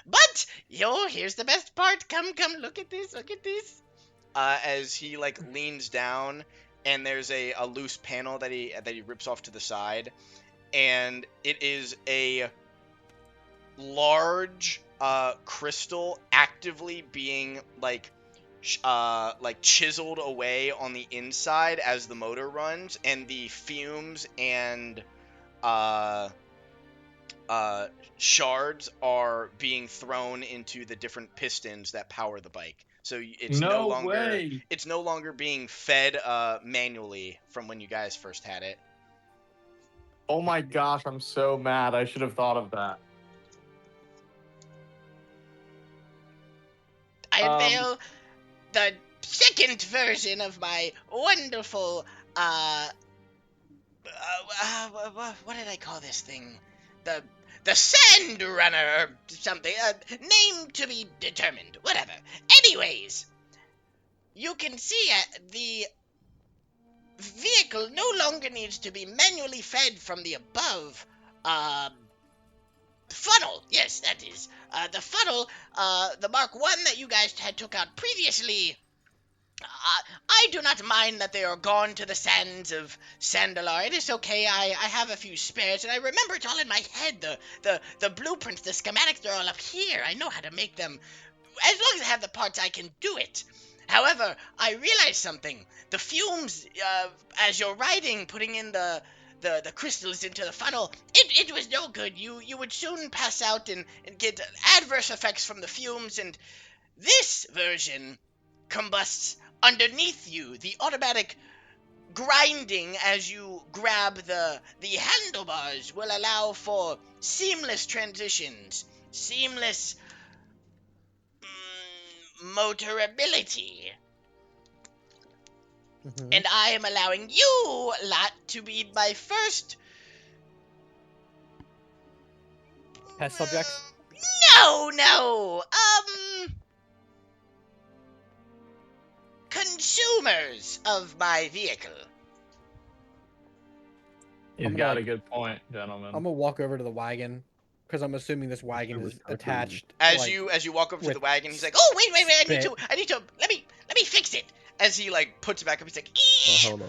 But here's the best part. Come, look at this. As he like leans down, and there's a loose panel that he rips off to the side, and it is a large crystal actively being like chiseled away on the inside as the motor runs, and the fumes and shards are being thrown into the different pistons that power the bike. So it's no longer way. it's no longer being fed manually from when you guys first had it. Oh my gosh, I'm so mad. I should have thought of that. I unveil the second version of my wonderful, what did I call this thing? The Sand Runner or something. Name to be determined. Whatever. Anyways, you can see the vehicle no longer needs to be manually fed from the above funnel. Yes, that is. The funnel, the Mark 1 that you guys had took out previously. I do not mind that they are gone to the sands of Sandalar. It is okay. I have a few spares, and I remember it all in my head. The blueprints, the schematics, they're all up here. I know how to make them. As long as I have the parts, I can do it. However, I realized something. The fumes, as you're riding, putting in the crystals into the funnel, it was no good. You would soon pass out and get adverse effects from the fumes, and this version combusts underneath you. The automatic grinding as you grab the handlebars will allow for seamless transitions, seamless motorability. mhm. And I am allowing you lot to be my first Test subjects? No. Consumers of my vehicle. He's I'm got gonna, a good point, gentlemen. I'm gonna walk over to the wagon because I'm assuming this wagon is attached. As like, you walk up to the with wagon, he's like, "Oh, wait, I need spit. to let me fix it." As he like puts it back up, he's like, Hold on.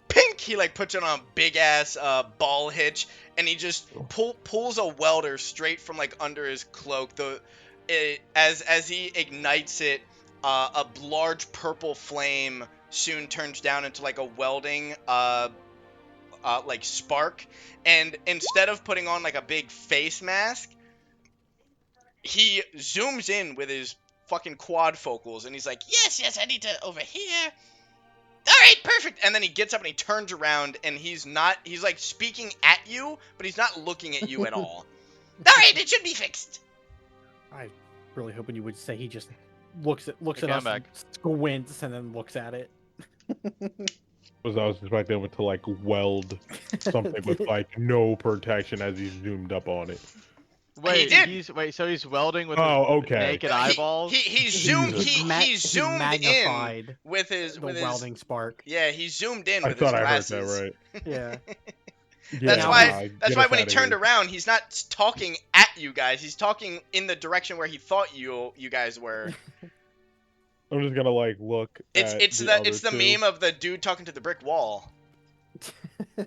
"Pink!" He like puts it on a big ass ball hitch, and he just pulls a welder straight from like under his cloak. As he ignites it, a large purple flame soon turns down into like a welding like spark, and instead of putting on like a big face mask, he zooms in with his fucking quadfocals, and he's like, yes, I need to over here. All right, perfect. And then he gets up and he turns around, and he's like speaking at you, but he's not looking at you at all. All right, it should be fixed. I really hoping you would say he just looks at Okay, I'm us, back. and squints, and then looks at it. I was expecting him to like weld something with like no protection as he zoomed up on it. Wait, did. so he's welding with Oh, his okay. naked eyeballs? He zoomed Jesus. he zoomed in magnified with his the with his welding spark. yeah, he zoomed in I with his thought I heard glasses. that right. Yeah. That's Yeah, why get when us he outta turned here. around, he's not talking at you guys. He's talking in the direction where he thought you guys were. I'm just gonna like look. It's the meme of the dude talking to the brick wall. I'm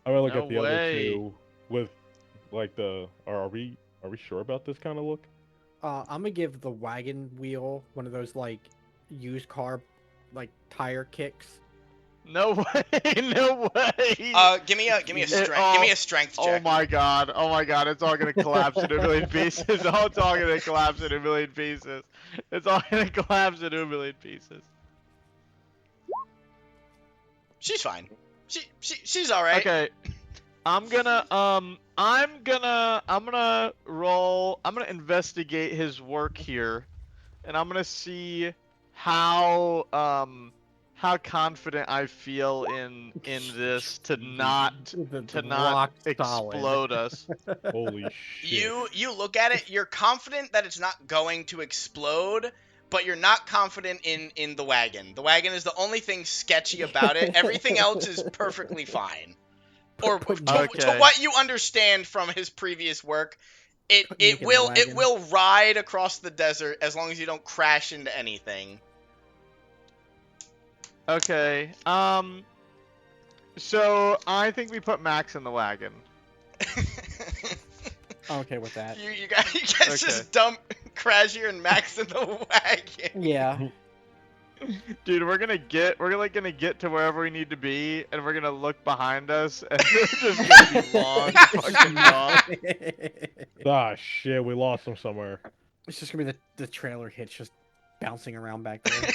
gonna look No at the other way. two with like the. Are we sure about this kind of look? I'm gonna give the wagon wheel one of those like used car like tire kicks. No way, no way. Give me a strength Oh check. my god, it's all gonna collapse into a million pieces. It's all gonna collapse into a million pieces. It's all gonna collapse into a million pieces. She's fine. She's all right. Okay, I'm gonna investigate his work here, and I'm gonna see how confident I feel in this to not rock solid. explode us. Holy shit! You look at it. You're confident that it's not going to explode, but you're not confident in the wagon. The wagon is the only thing sketchy about it. Everything else is perfectly fine. Or to what you understand from his previous work, it will ride across the desert as long as you don't crash into anything. Okay. So I think we put Max in the wagon. I'm okay with that. You guys just dump Crashier and Max in the wagon. Yeah. Dude, we're gonna get to wherever we need to be, and we're gonna look behind us, and they're just gonna be long fucking gone. Ah shit! We lost him somewhere. It's just gonna be the trailer hitch just bouncing around back there.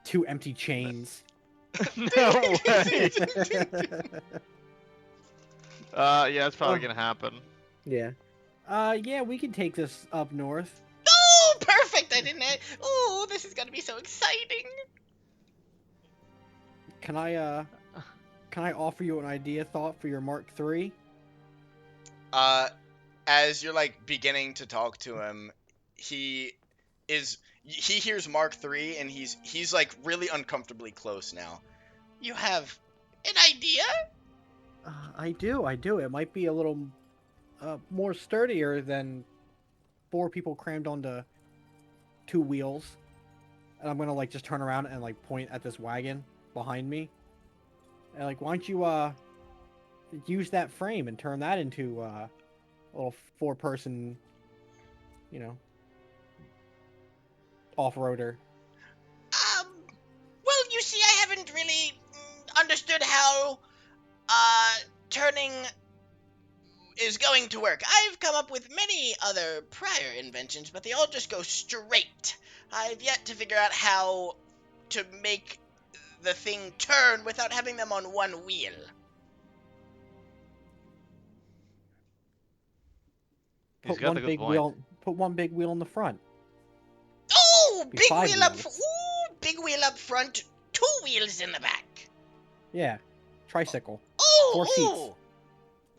2 empty chains. No way. Yeah, it's probably gonna happen. Yeah. Yeah, we can take this up north. Oh, perfect! Oh, this is gonna be so exciting. Can I offer you an thought for your Mark III? As you're like beginning to talk to him, he hears Mark III, and he's like really uncomfortably close now. You have an idea? I do. It might be a little more sturdier than 4 people crammed onto 2 wheels. And I'm gonna like just turn around and like point at this wagon behind me. And like, why don't you use that frame and turn that into a little 4-person, off-roader. Well, you see, I haven't really understood how turning is going to work. I've come up with many other prior inventions, but they all just go straight. I've yet to figure out how to make the thing turn without having them on one wheel. He's got a good point. Put one big wheel in the front. Oh, Be big 5 wheel up! wheels. Ooh, big wheel up front, 2 wheels in the back. Yeah, tricycle. Oh, 4 seats. ooh.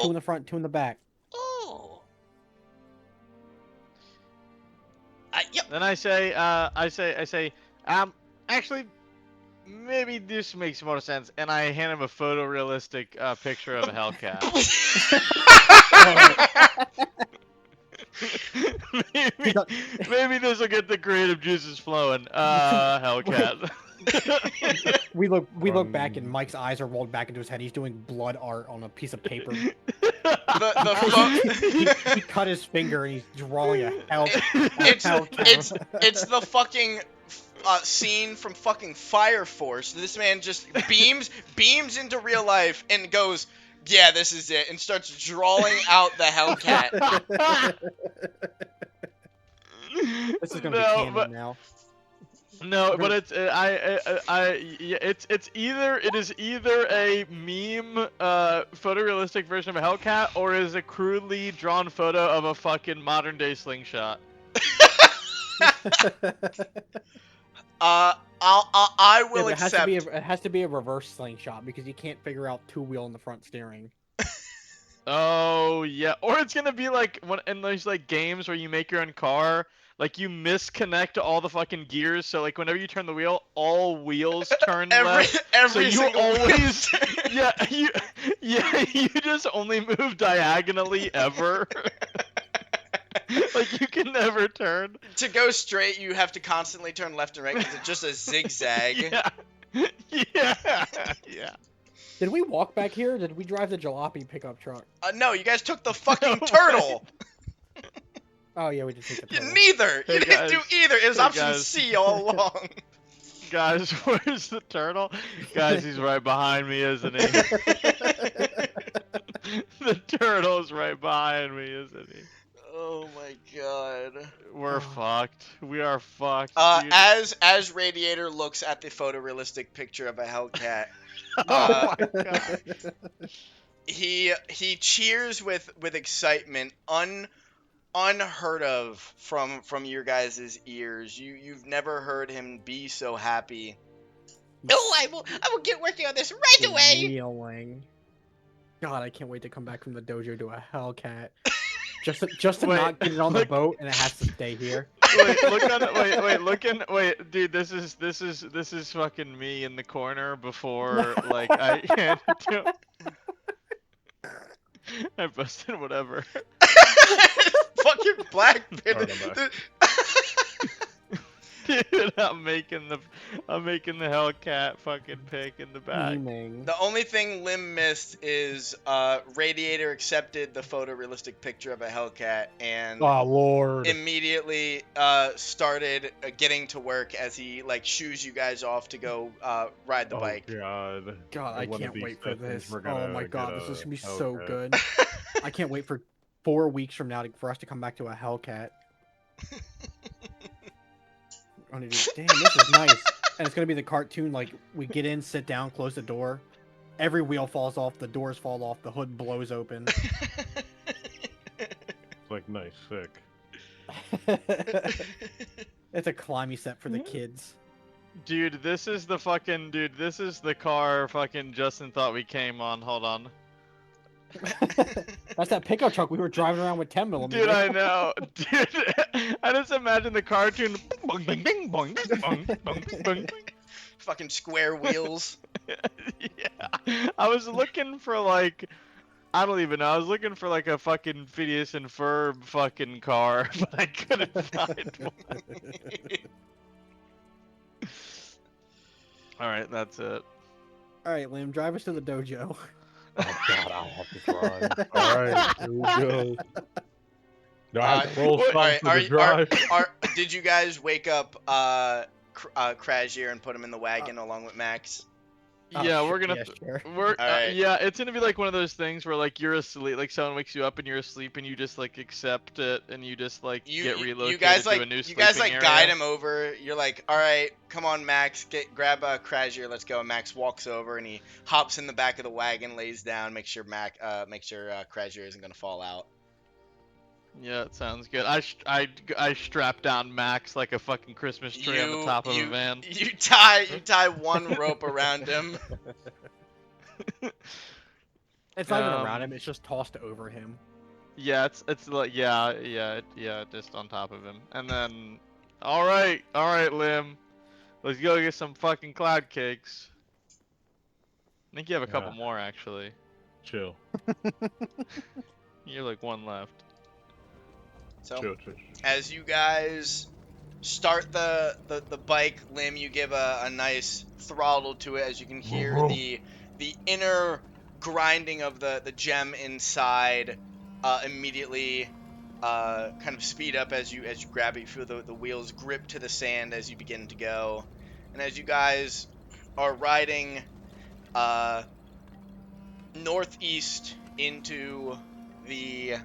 2 in the front, 2 in the back. Yep. Then I say, actually, maybe this makes more sense, and I hand him a photorealistic picture of a Hellcat. maybe, maybe this will get the creative juices flowing. Hellcat. We look back and Mike's eyes are rolled back into his head. He's doing blood art on a piece of paper. He cut his finger and he's drawing a it's the fucking scene from fucking Fire Force. This man just beams into real life and goes, "Yeah, this is it," and starts drawing out the Hellcat. This is gonna be canon now. No, but it's it's either a meme photorealistic version of a Hellcat or is a crudely drawn photo of a fucking modern day slingshot. I will accept. It has to be a reverse slingshot because you can't figure out two-wheel in the front steering. Oh yeah, or it's gonna be like in those like games where you make your own car. Like you misconnect all the fucking gears, so like whenever you turn the wheel, all wheels turn left. Every so you single always, you just only move diagonally ever. Like you can never turn. To go straight, you have to constantly turn left and right because it's just a zigzag. Yeah. Did we walk back here? Or did we drive the jalopy pickup truck? No, you guys took the fucking turtle. Oh yeah, we did take the turtle. Neither. Hey, you didn't do either. It was option guys. C all along. Guys, where's the turtle? Guys, he's right behind me, isn't he? The turtle's right behind me, isn't he? Oh my god. We're fucked. We are fucked. Dude. As Radiator looks at the photorealistic picture of a Hellcat, oh my god. he cheers with excitement unheard of from your guys' ears. You've never heard him be so happy. Oh, I will get working on this right away. Wheeling. God, I can't wait to come back from the dojo to a Hellcat. Just to not get it on the boat and it has to stay here. Dude, this is fucking me in the corner before like I hand it to him. I busted whatever. Fucking Black Panther. Dude, I'm making the Hellcat fucking pick in the back. The only thing Lim missed is Radiator accepted the photorealistic picture of a Hellcat and immediately started getting to work as he like shoos you guys off to go ride the bike. God, I can't wait for this. Oh my god, this is gonna be Hellcat. so good. I can't wait for 4 weeks from now for us to come back to a Hellcat. Damn, this is nice. And it's gonna be the cartoon, like, we get in, sit down, close the door. Every wheel falls off, the doors fall off, the hood blows open. It's like nice, sick. It's a climby set for the kids. Dude, this is the car fucking Justin thought we came on. Hold on. That's that pickup truck we were driving around with 10 millimeters. Dude, I know. Dude, I just imagine the cartoon. Boing, bing, bing, boing, boing, boing, boing. Fucking square wheels. Yeah. I was looking for like, I don't even know. I was looking for like a fucking Phineas and Ferb fucking car, but I couldn't find one. All right, that's it. All right, Liam, drive us to the dojo. Oh god, I'll have to drive. Alright, here we go. Do I have to roll something for the drive? Did you guys wake up Krazier and put him in the wagon along with Max? Yeah, we're gonna. Sure. Yeah, it's gonna be like one of those things where like you're asleep, like someone wakes you up and you're asleep, and you just like accept it, and you just like get relocated to a new sleeping area. Guide him over. You're like, all right, come on, Max, grab Krazier, let's go. And Max walks over and he hops in the back of the wagon, lays down, make sure Krazier isn't gonna fall out. Yeah, it sounds good. I strap down Max like a fucking Christmas tree on the top of a van. You tie one rope around him. It's not even around him. It's just tossed over him. Yeah, it's like yeah, just on top of him, and then All right, Lim. Let's go get some fucking cloud cakes. I think you have a couple Yeah. more actually. Chill. You're like one left. So Chill. as you guys start the bike, Lim, you give a nice throttle to it as you can hear the inner grinding of the gem inside immediately kind of speed up as you grab it. You feel the wheels grip to the sand as you begin to go, and as you guys are riding northeast into the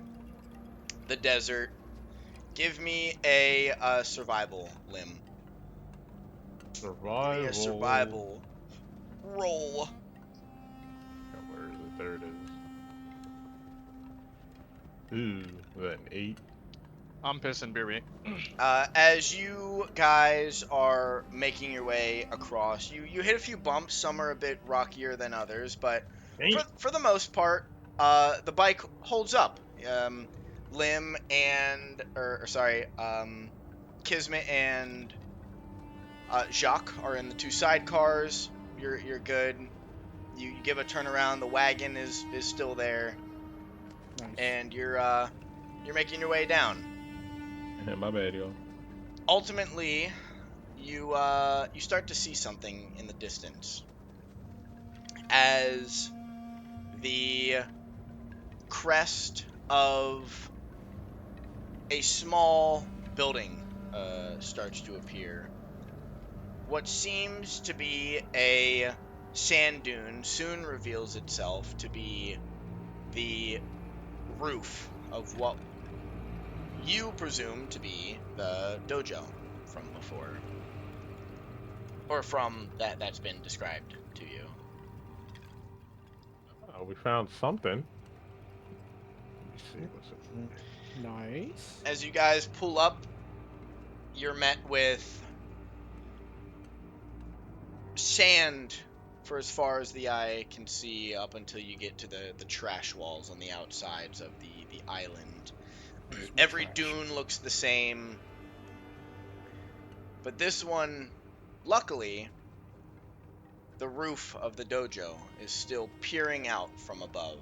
desert, give me a survival, Lim. Give me a survival roll. Where is it? There it is. Ooh, that an 8. I'm pissing Beery. As you guys are making your way across, you hit a few bumps. Some are a bit rockier than others, but for the most part, the bike holds up. Lim and or sorry, Kismet and Jacques are in the two sidecars. You're good. You give a turnaround. The wagon is still there, Nice. and you're making your way down. My bad, y'all. Ultimately, you start to see something in the distance as the crest of a small building starts to appear. What seems to be a sand dune soon reveals itself to be the roof of what you presume to be the dojo from before, or from that's been described to you. We found something. Let me see. What's it? Nice. As you guys pull up, you're met with sand for as far as the eye can see up until you get to the trash walls on the outsides of the island. Every Trash. dune looks the same, but this one, luckily, the roof of the dojo is still peering out from above.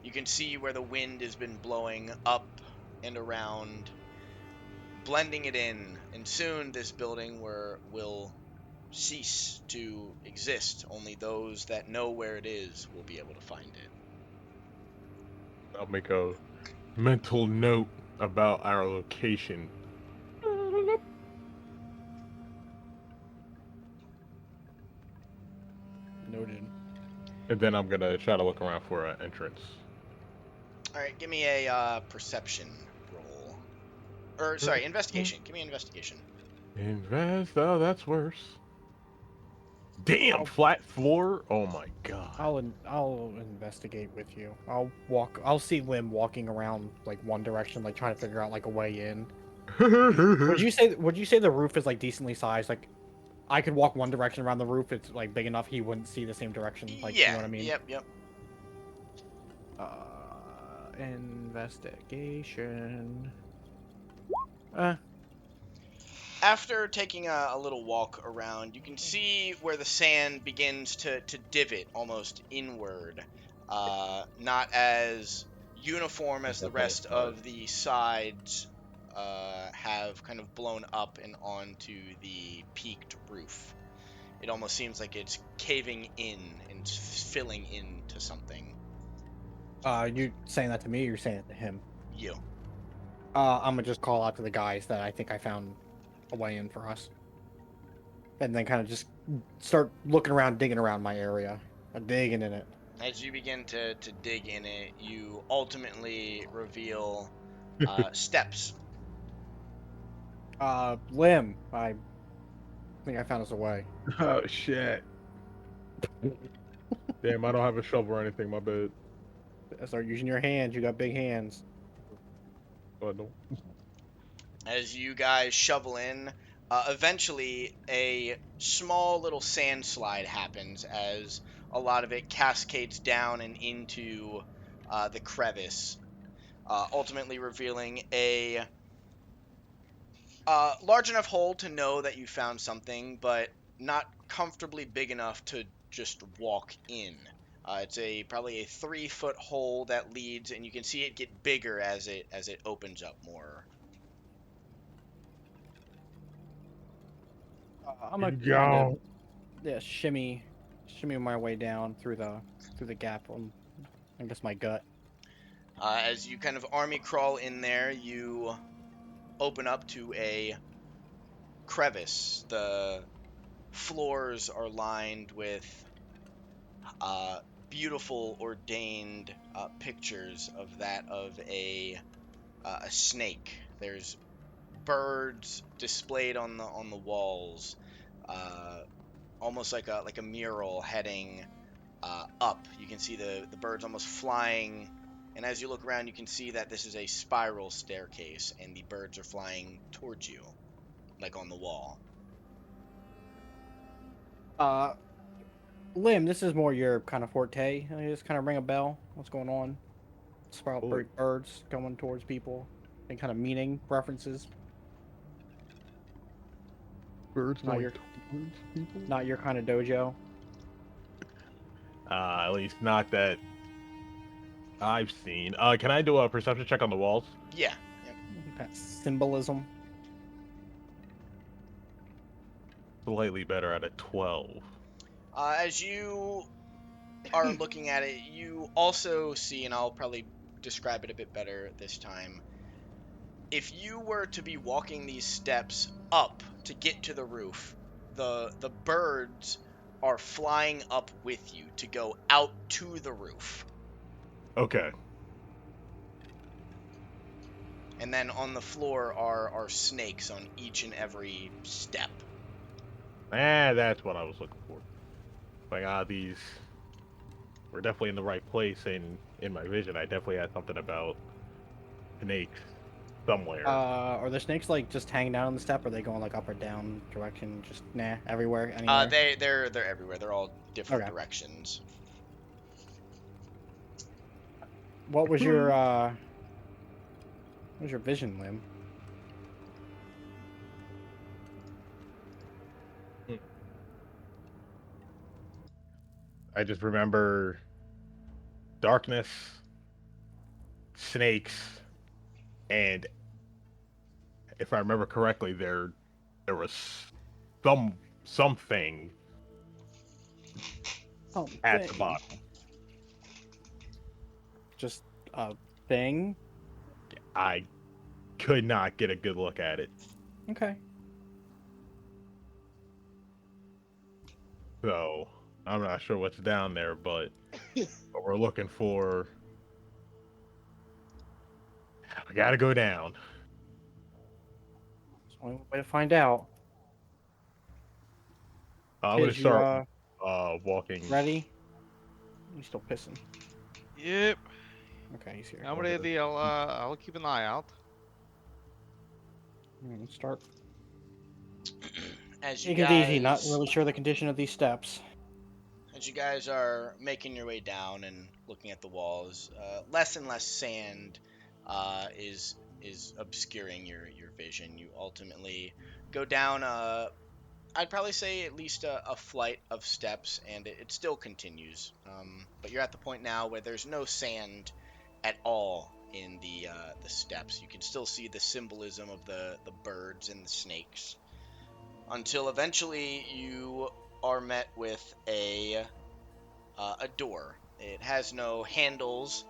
You can see where the wind has been blowing up and around, blending it in, and soon this building will cease to exist. Only those that know where it is will be able to find it. I'll make a mental note about our location. Noted. And then I'm gonna try to look around for an entrance. All right, give me a perception roll. Or sorry, investigation. Give me an investigation. Oh, that's worse. Damn, I'll- flat floor. Oh my god. I'll investigate with you. I'll see Lim walking around like one direction, like trying to figure out like a way in. Would you say the roof is like decently sized? Like I could walk one direction around the roof, it's like big enough he wouldn't see the same direction. Like you know what I mean? Yep. Investigation. After taking a little walk around, you can see where the sand begins to divot almost inward. Not as uniform as the rest of the sides have kind of blown up and onto the peaked roof. It almost seems like it's caving in and filling into something. You saying that to me or you're saying it to him? You. I'm gonna just call out to the guys that I think I found a way in for us. And then kind of just start looking around, digging around my area. Digging in it. As you begin to dig in it, you ultimately reveal steps. Lim, I think I found us a way. Oh shit. Damn, I don't have a shovel or anything. My bad. Start using your hands. You got big hands. Oh no. As you guys shovel in, eventually a small little sand slide happens as a lot of it cascades down and into the crevice, ultimately revealing a Large enough hole to know that you found something, but not comfortably big enough to just walk in. It's probably a 3-foot hole that leads, and you can see it get bigger as it opens up more. I'm gonna kind of shimmy my way down through the gap on, I guess, my gut. As you kind of army crawl in there, you open up to a crevice. The floors are lined with beautiful ordained pictures of a snake. There's birds displayed on the walls, almost like a mural heading up. You can see the birds almost flying, and as you look around, you can see that this is a spiral staircase, and the birds are flying towards you, like on the wall. Lim, this is more your kind of forte. Just kind of ring a bell. What's going on? Spiral Cool. birds going towards people. Any kind of meaning references? Birds Not going your- towards people? Not your kind of dojo. At least not that I've seen. Can I do a perception check on the walls? Yeah. Yep. That symbolism. Slightly better at a 12. As you are looking at it, you also see, and I'll probably describe it a bit better this time. If you were to be walking these steps up to get to the roof, the birds are flying up with you to go out to the roof. Okay. And then on the floor are snakes on each and every step. That's what I was looking for. Like, these... We're definitely in the right place, and in my vision, I definitely had something about snakes somewhere. Are the snakes like just hanging down on the step? Or are they going like up or down direction? Just everywhere, anywhere. They're everywhere. They're all different Okay. directions. What was your vision, Lim? I just remember darkness, snakes, and if I remember correctly, there was something Oh, at the bottom. Just a thing. I could not get a good look at it. Okay. So I'm not sure what's down there, but what we're looking for. We gotta go down. There's only one way to find out. I'm gonna Kids, you, start walking. ready? You still pissing? Yep. Okay, he's here. I'm ready. I'll keep an eye out. Let's start. As you Take it easy. Not guys, really sure the condition of these steps. as you guys are making your way down and looking at the walls, less and less sand is obscuring your vision. You ultimately go down. I'd probably say at least a flight of steps, and it still continues. But you're at the point now where there's no sand at all in the steps. You can still see the symbolism of the birds and the snakes, until eventually you are met with a door. It has no handles.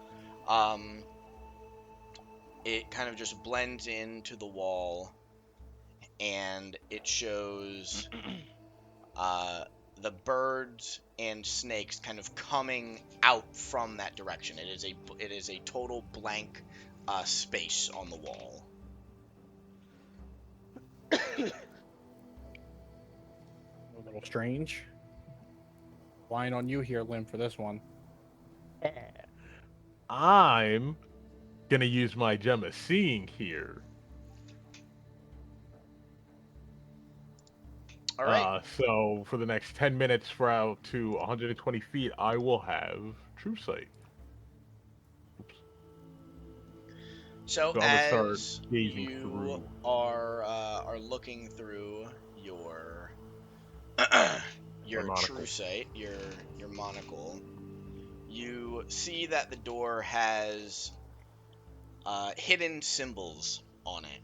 It kind of just blends into the wall, and it shows the birds and snakes kind of coming out from that direction. It is a total blank space on the wall. A little strange. Lying on you here, Lim, for this one. I'm gonna use my gem of seeing here. All right. So for the next 10 minutes for out to 120 feet, I will have true sight. So I'm gonna start as gazing you through. are looking through your your monocle. true sight, your monocle, you see that the door has hidden symbols on it,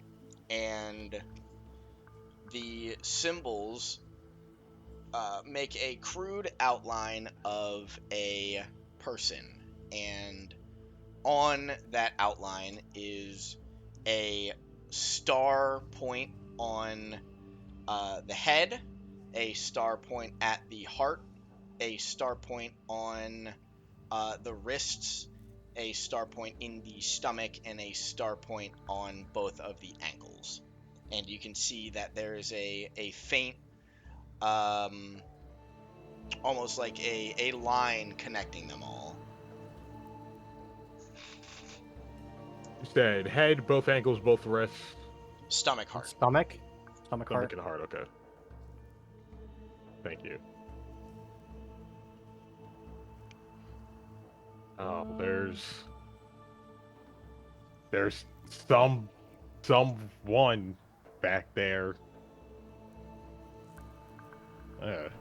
and the symbols make a crude outline of a person, and on that outline is a star point on the head, a star point at the heart, a star point on the wrists, a star point in the stomach, and a star point on both of the ankles. And you can see that there is a faint, almost like a line connecting them all. You said head, both ankles, both wrists, Stomach, heart. Stomach, stomach, heart. and heart. Okay. Thank you. Oh, there's someone back there. What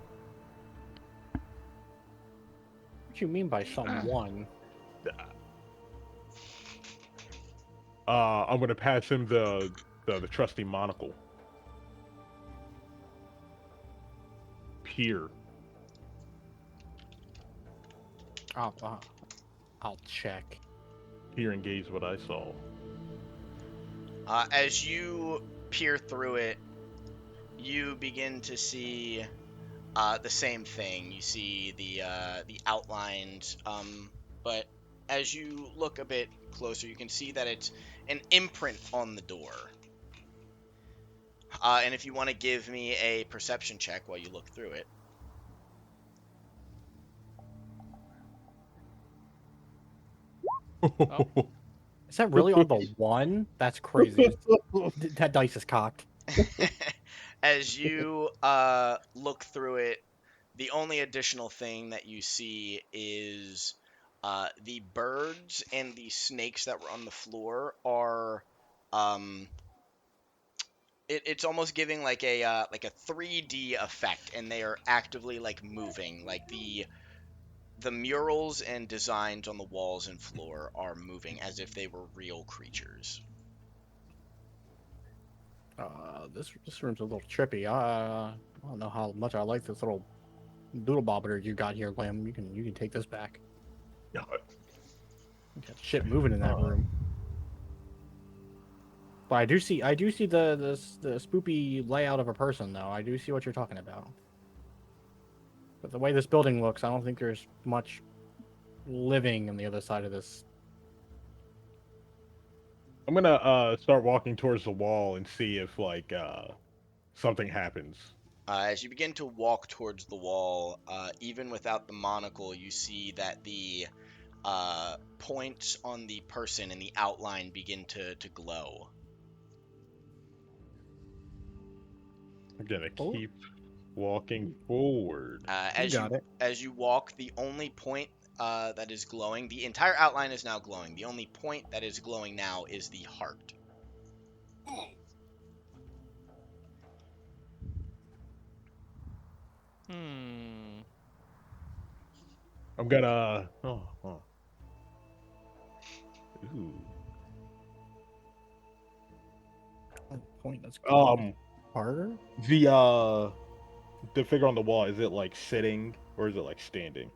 do you mean by someone? I'm gonna pass him the trusty monocle. Peer. I'll check. Peer and gaze what I saw. As you peer through it, you begin to see the same thing. You see the outlines, but as you look a bit closer, you can see that it's an imprint on the door. And if you want to give me a perception check while you look through it. Is that really on the one? That's crazy. That dice is cocked. As you look through it, the only additional thing that you see is the birds and the snakes that were on the floor are it's almost giving like a 3D effect, and they are actively like moving. Like the murals and designs on the walls and floor are moving as if they were real creatures. This room's a little trippy. I don't know how much I like this little doodle bobber you got here, Lamb. You can take this back. Yeah. Got shit moving in that room. But I do see the spoopy layout of a person, though. I do see what you're talking about. But the way this building looks, I don't think there's much living on the other side of this. I'm gonna start walking towards the wall and see if like something happens. As you begin to walk towards the wall, even without the monocle, you see that the points on the person and the outline begin to glow. I'm gonna keep walking forward. As you walk, the only point that is glowing, the entire outline is now glowing. The only point that is glowing now is the heart. I'm gonna. Ooh. Point that's harder. The figure on the wall, is it like sitting or is it like standing?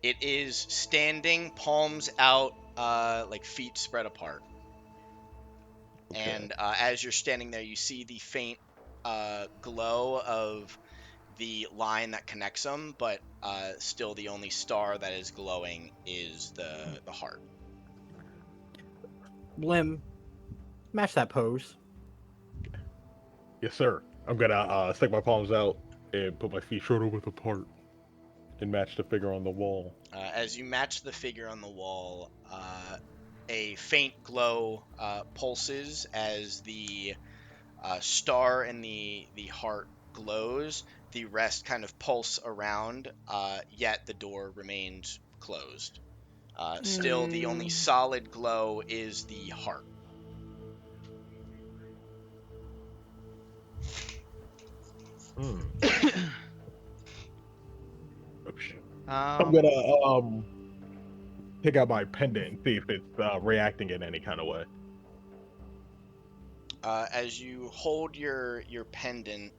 It is standing, palms out, like feet spread apart. Okay. And as you're standing there, you see the faint glow of the line that connects them, but still the only star that is glowing is the heart. Lim, match that pose. Yes, sir. I'm gonna stick my palms out and put my feet shoulder width apart and match the figure on the wall. As you match the figure on the wall, a faint glow pulses as the star and the heart glows. The rest kind of pulse around, yet the door remains closed. Still, the only solid glow is the heart. Hmm. Oh, shit. I'm Um, gonna pick out my pendant and see if it's reacting in any kind of way. As you hold your pendant,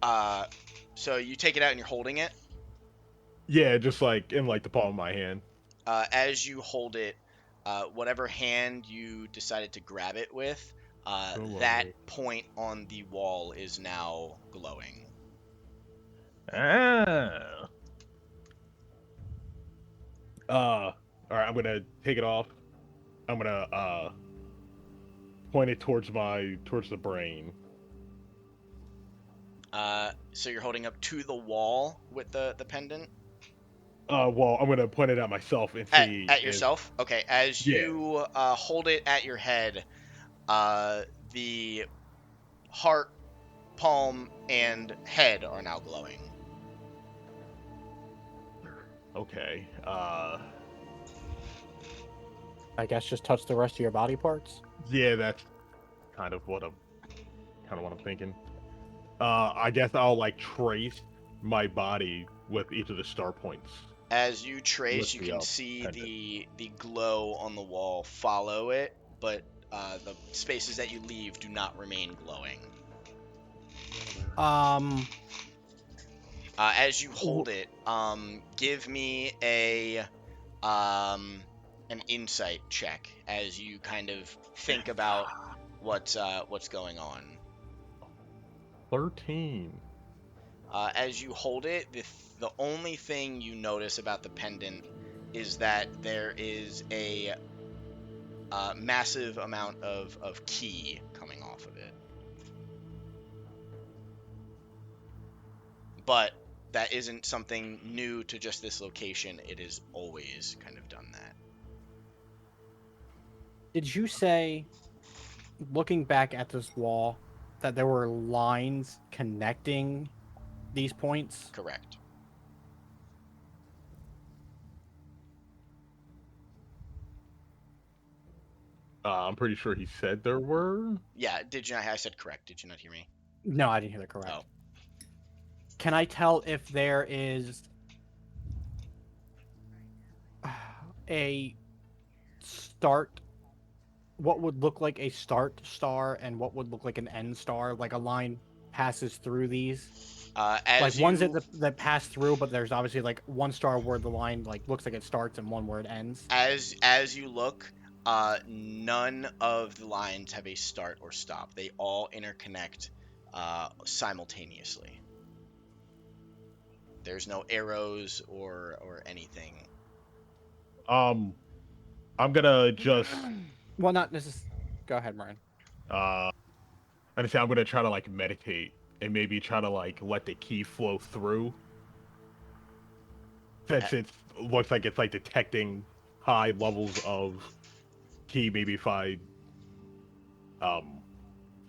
so you take it out and you're holding it. Yeah, just like in like the palm of my hand. As you hold it, whatever hand you decided to grab it with, that point on the wall is now glowing. Ah. All right, I'm gonna take it off. I'm gonna point it towards the brain. So you're holding up to the wall with the pendant? Well, I'm gonna point it at myself and see At if yourself? Okay, as yeah. you hold it at your head, the heart, palm, and head are now glowing. Okay. I guess just touch the rest of your body parts. Yeah, that's kind of what I'm thinking. I guess I'll like trace my body with each of the star points. As you trace, With you the, can see pendant. the glow on the wall follow it, but the spaces that you leave do not remain glowing. As you hold it, give me an insight check as you kind of think about what's going on. 13. As you hold it, the only thing you notice about the pendant is that there is a massive amount of ki coming off of it. But that isn't something new to just this location. It has always kind of done that. Did you say, looking back at this wall, that there were lines connecting these points? Correct. I'm pretty sure he said there were. Yeah, did you not? I said correct. Did you not hear me? No, I didn't hear that correct. Oh. Can I tell if there is a start, what would look like a start star and what would look like an end star? Like a line passes through these? As Like ones you that pass through, but there's obviously like one star where the line like looks like it starts and one where it ends. as you look, none of the lines have a start or stop. They all interconnect simultaneously. There's no arrows or anything. I'm gonna just Well, not necessarily. Go ahead, Brian. I'm gonna try to like meditate and maybe try to like let the key flow through. Since it looks like it's like detecting high levels of key, maybe if I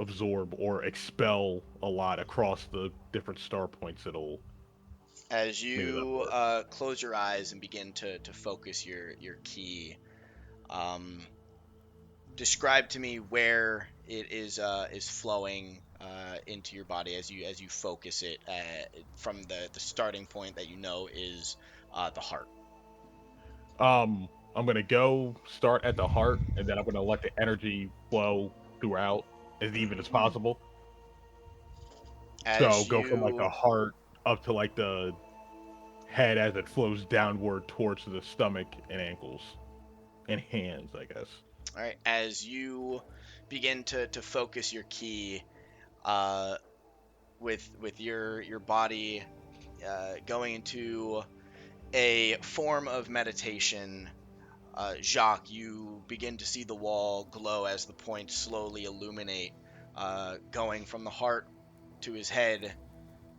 absorb or expel a lot across the different star points, it'll As maybe that you work. close your eyes and begin to focus your ki, describe to me where it is flowing into your body as you focus it from the starting point that you know is the heart. I'm gonna go start at the heart, and then I'm gonna let the energy flow throughout as even as possible. So As go from like the you heart up to like the head as it flows downward towards the stomach and ankles and hands, I guess. All right, as you begin to focus your ki, uh, with your body going into a form of meditation, Jacques, you begin to see the wall glow as the points slowly illuminate, going from the heart to his head,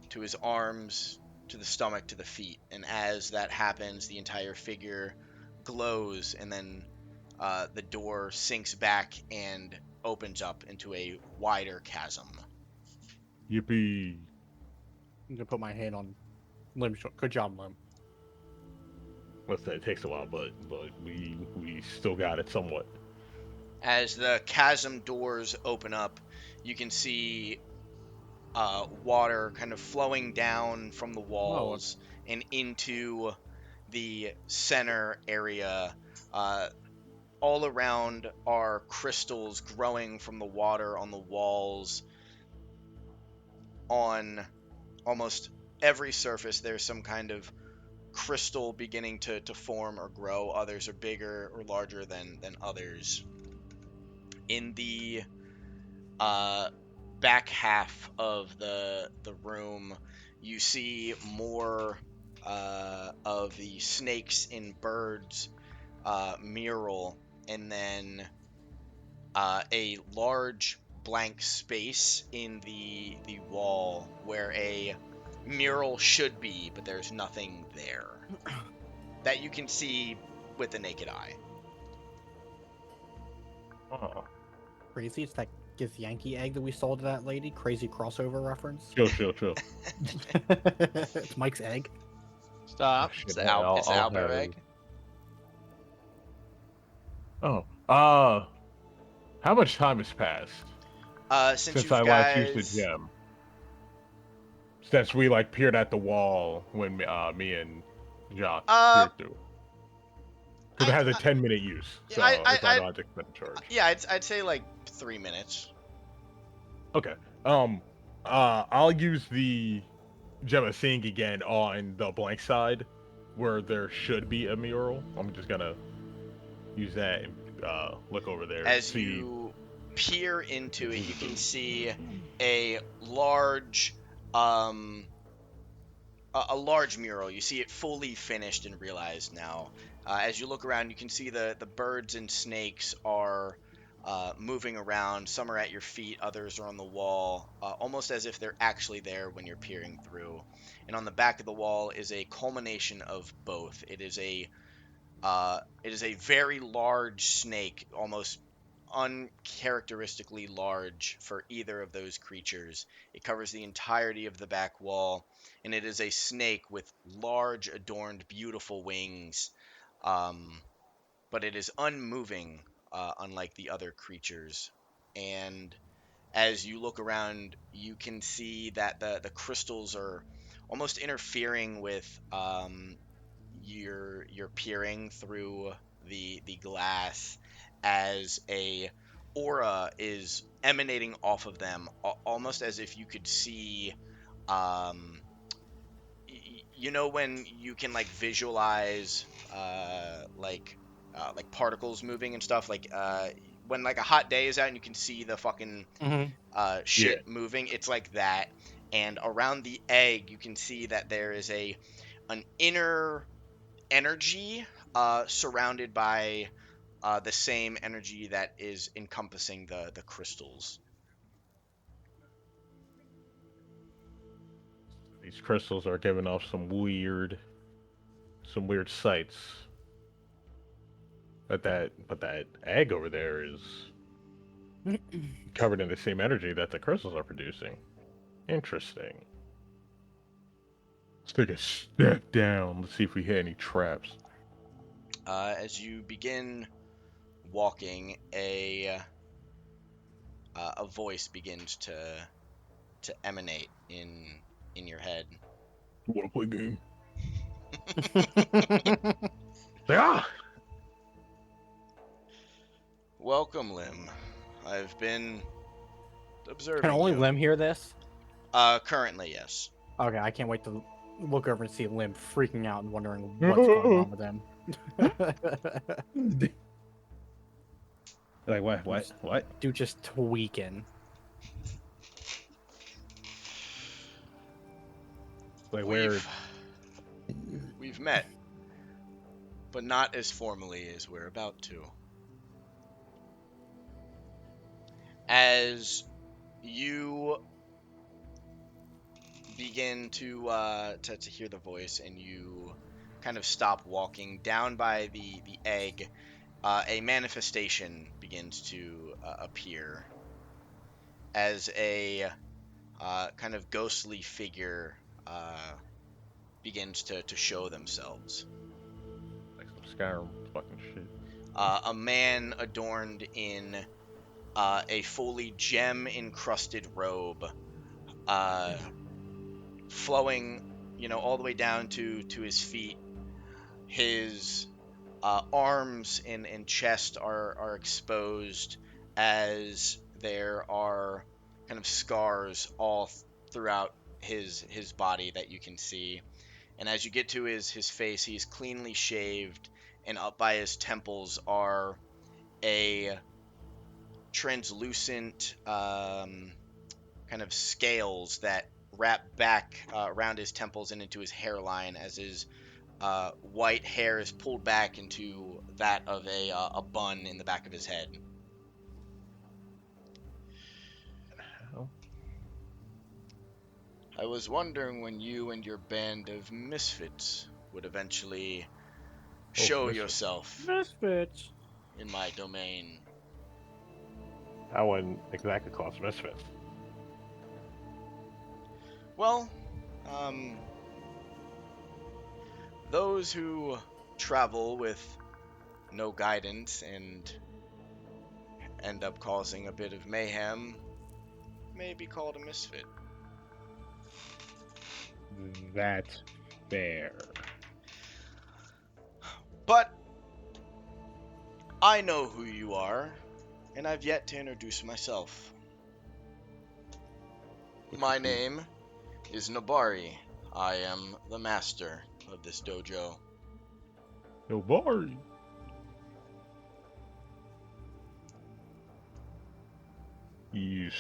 to his arms, to the stomach, to the feet. And as that happens, the entire figure glows, and then the door sinks back and opens up into a wider chasm. Yippee! I'm gonna put my hand on Lim's shoulder. Good job, Lim. Let's say it takes a while, but we still got it somewhat. As the chasm doors open up, you can see water kind of flowing down from the walls and into the center area. All around are crystals growing from the water on the walls. On almost every surface, there's some kind of crystal beginning to form or grow. Others are bigger or larger than others. In the back half of the room, you see more of the snakes and birds mural, and then a large blank space in the wall where a mural should be, but there's nothing there that you can see with the naked eye. Oh. Crazy. It's that Yankee egg that we sold to that lady. Crazy crossover reference. Chill. It's Mike's egg. Stop. Shit, It's the, I'll Albert have- egg. Oh. How much time has passed Since since you I last used guys, the gem? Since we peered at the wall when me and Jacques peered through. Because it has a 10-minute use, so if I don't have to spend a charge. Yeah, I'd say like 3 minutes. Okay. I'll use the gem of seeing again on the blank side, where there should be a mural. I'm just gonna use that and look over there. As see. you peer into it, you can see a large a large mural. You see it fully finished and realized now. As you look around, you can see the birds and snakes are moving around. Some are at your feet, others are on the wall, almost as if they're actually there when you're peering through. And on the back of the wall is a culmination of both. It is a very large snake, almost uncharacteristically large for either of those creatures. It covers the entirety of the back wall, and it is a snake with large, adorned, beautiful wings. But it is unmoving, unlike the other creatures. And as you look around, you can see that the crystals are almost interfering with your peering through the glass, as a aura is emanating off of them, almost as if you could see when you can like visualize like particles moving and stuff, like when like a hot day is out and you can see the fucking shit moving. It's like that. And around the egg, you can see that there is an inner energy surrounded by the same energy that is encompassing the crystals. These crystals are giving off some weird sights. But that egg over there is covered in the same energy that the crystals are producing. Interesting. Let's take a step down. Let's see if we hit any traps. As you begin walking, a voice begins to emanate in your head. You wanna play game? Yeah. Welcome, Lim. I've been observing Can only you. Lim hear this? Currently, yes. Okay, I can't wait to look over and see Lim freaking out and wondering what's going on with him. Like what? Dude just tweaking. Like where? We've met, but not as formally as we're about to. As you begin to hear the voice, and you kind of stop walking down by the egg, a manifestation begins to appear as a kind of ghostly figure begins to show themselves. Like some Skyrim fucking shit. A man adorned in a fully gem-encrusted robe flowing, all the way down to his feet. His arms and chest are exposed, as there are kind of scars all throughout his body that you can see. And as you get to his face, he's cleanly shaved, and up by his temples are a translucent kind of scales that wrap back around his temples and into his hairline, as his white hair is pulled back into that of a bun in the back of his head. How? I was wondering when you and your band of misfits would eventually show misfits. yourself Misfits. in my domain. I wouldn't exactly call us misfits. Well, those who travel with no guidance and end up causing a bit of mayhem may be called a misfit. That's fair. But I know who you are, and I've yet to introduce myself. My name is Nabari. I am the master of this dojo. Nobari. Yes.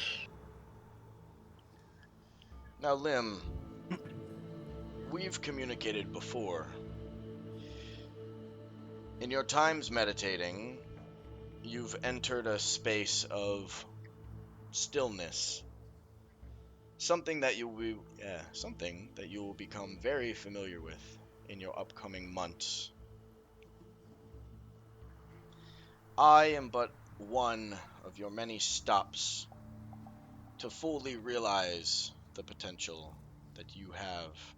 Now, Lim, we've communicated before. In your times meditating, you've entered a space of stillness. Something that you will become very familiar with in your upcoming months. I am but one of your many stops to fully realize the potential that you have.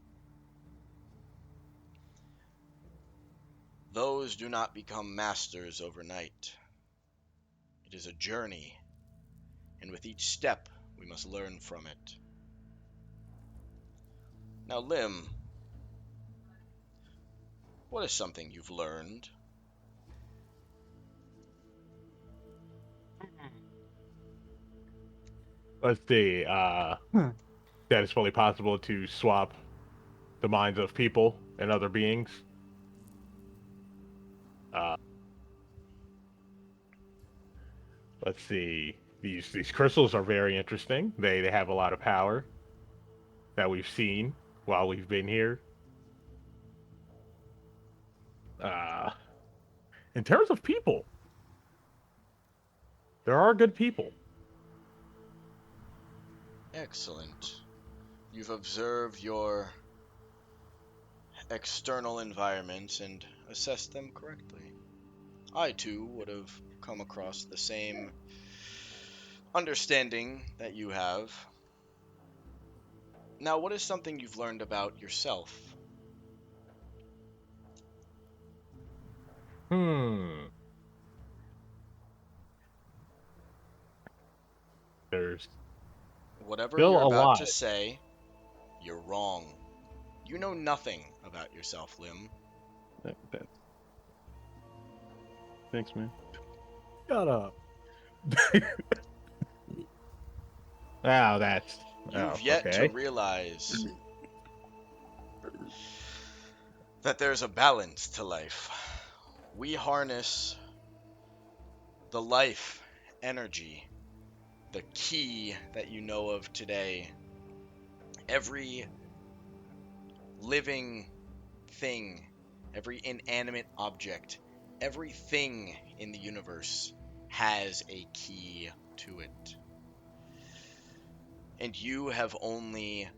Those do not become masters overnight. It is a journey, and with each step, we must learn from it. Now, Lim, what is something you've learned? Let's see. That it's fully possible to swap the minds of people and other beings. Let's see. These crystals are very interesting. They have a lot of power that we've seen while we've been here. In terms of people, there are good people. Excellent. You've observed your external environments and assessed them correctly. I, too, would have come across the same understanding that you have. Now, what is something you've learned about yourself? There's Whatever still you're a about lot. to say, you're wrong. You know nothing about yourself, Lim. Thanks, man. Shut up. Wow, that's... You've yet okay. to realize that there's a balance to life. We harness the life energy, the key that you know of today. Every living thing, every inanimate object, everything in the universe has a key to it. And you have only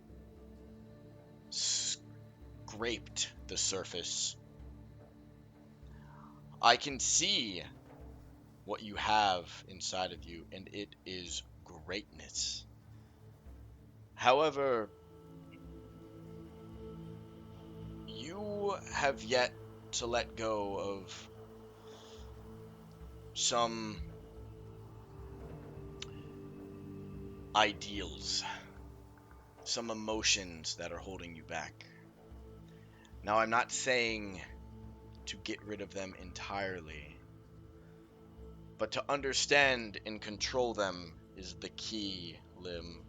scraped the surface. I can see what you have inside of you, and it is greatness. However, you have yet to let go of some ideals. some emotions that are holding you back. Now, I'm not saying to get rid of them entirely, but to understand and control them is the key, Lim.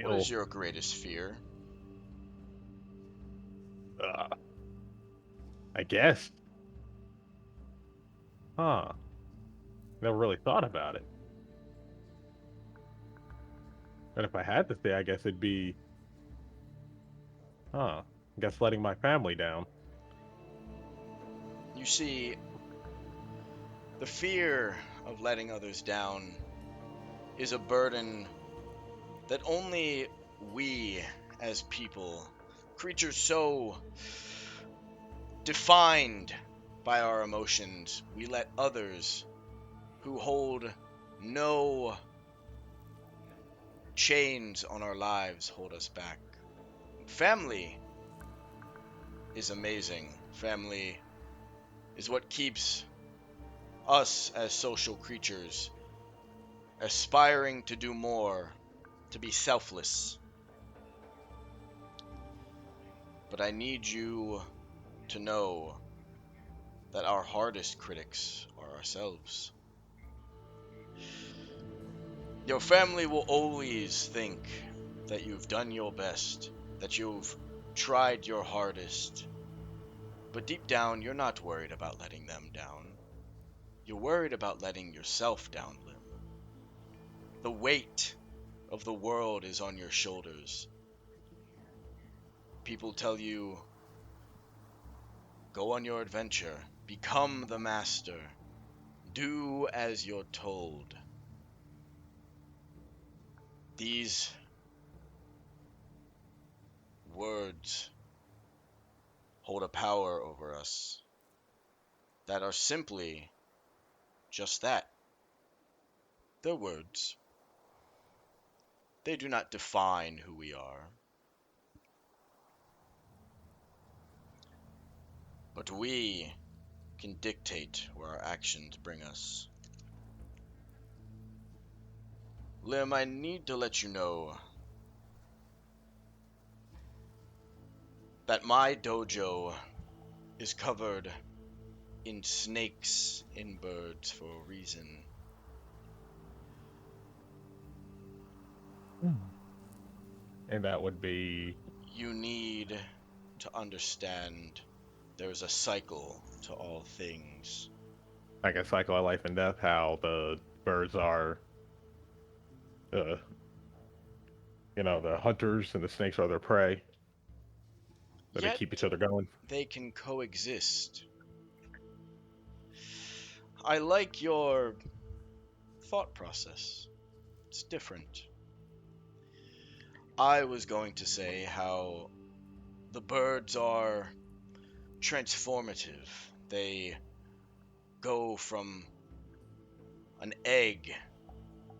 What is your greatest fear? I guess. Huh. Never really thought about it. And if I had to say, I guess it'd be, I guess letting my family down. You see, the fear of letting others down is a burden that only we as people, creatures so defined by our emotions, we let others who hold no chains on our lives hold us back. Family is amazing. Family is what keeps us as social creatures aspiring to do more, to be selfless. But I need you to know that our hardest critics are ourselves. Your family will always think that you've done your best, that you've tried your hardest. But deep down, you're not worried about letting them down. You're worried about letting yourself down, Lim. The weight of the world is on your shoulders. People tell you, go on your adventure, become the master, do as you're told. These words hold a power over us that are simply just that. They're words. They do not define who we are. But we can dictate where our actions bring us. Lim, I need to let you know that my dojo is covered in snakes and birds for a reason. And that would be. You need to understand there's a cycle to all things. Like a cycle of life and death, how the birds are, uh, the hunters and the snakes are their prey. So they Yet keep each other going. they can coexist. I like your thought process. It's different. I was going to say how the birds are transformative. They go from an egg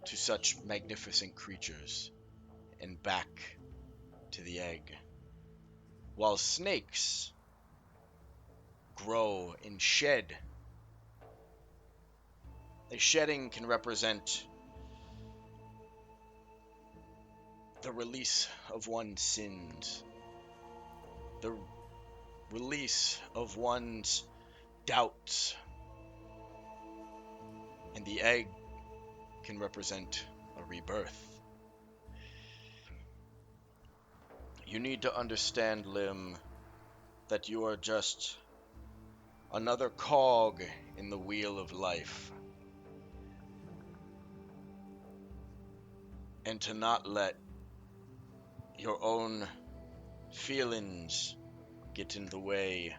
to such magnificent creatures and back to the egg. While snakes grow and shed. A shedding can represent the release of one's sins, the release of one's doubts, and the egg can represent a rebirth. You need to understand, Lim, that you are just another cog in the wheel of life. And to not let your own feelings get in the way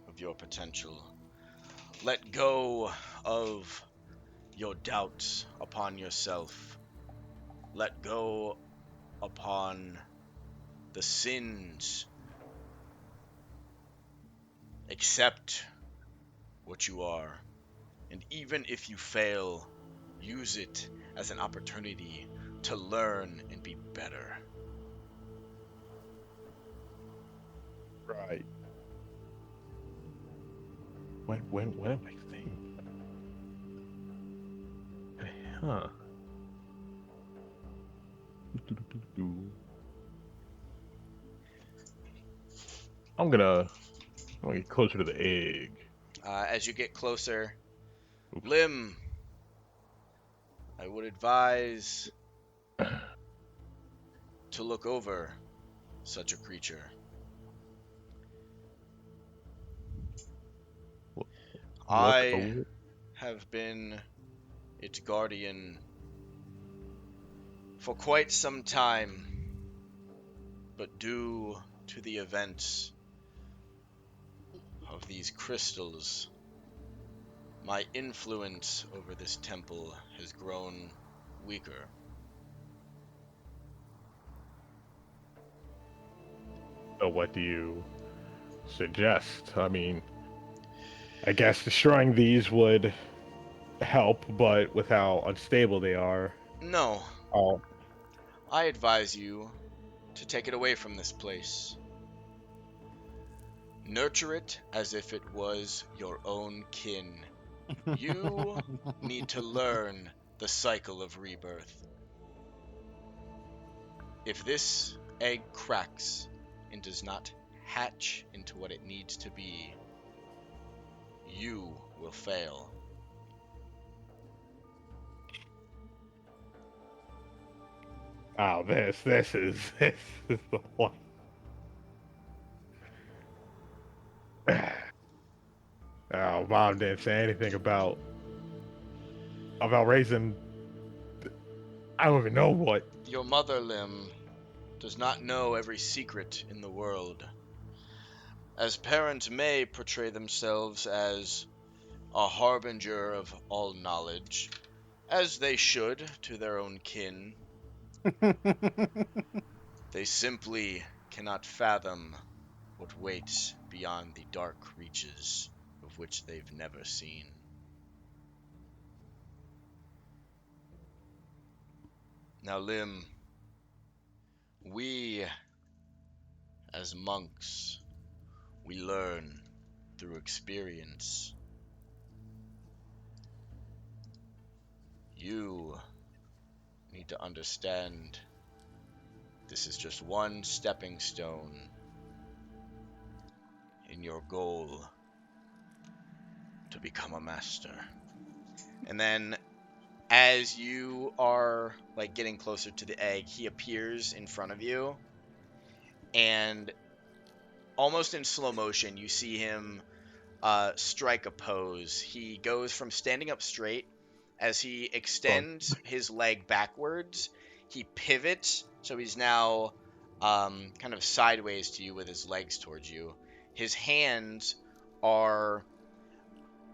of your potential. Let go of your doubts upon yourself. Let go upon the sins. Accept what you are. And even if you fail, use it as an opportunity to learn and be better. Right. When am I saying? Huh. I'm gonna get closer to the egg. As you get closer, Oops. Lim, I would advise to look over such a creature. Look I over. have been its guardian for quite some time, but due to the events of these crystals, my influence over this temple has grown weaker. So what do you suggest? I mean, I guess destroying these would help, but with how unstable they are. No, Oh, I advise you to take it away from this place. Nurture it as if it was your own kin. You need to learn the cycle of rebirth. If this egg cracks and does not hatch into what it needs to be, you will fail. oh, this is this is the one. Oh, mom didn't say anything about raising. I don't even know what. Your mother, Lim, does not know every secret in the world. As parents may portray themselves as a harbinger of all knowledge, as they should to their own kin, they simply cannot fathom what waits beyond the dark reaches of which they've never seen. Now, Lim, we, as monks, we learn through experience. You need to understand this is just one stepping stone in your goal to become a master. And then as you are like getting closer to the egg, he appears in front of you, and almost in slow motion you see him strike a pose. He goes from standing up straight. As he extends his leg backwards, he pivots, so he's now kind of sideways to you with his legs towards you. His hands are,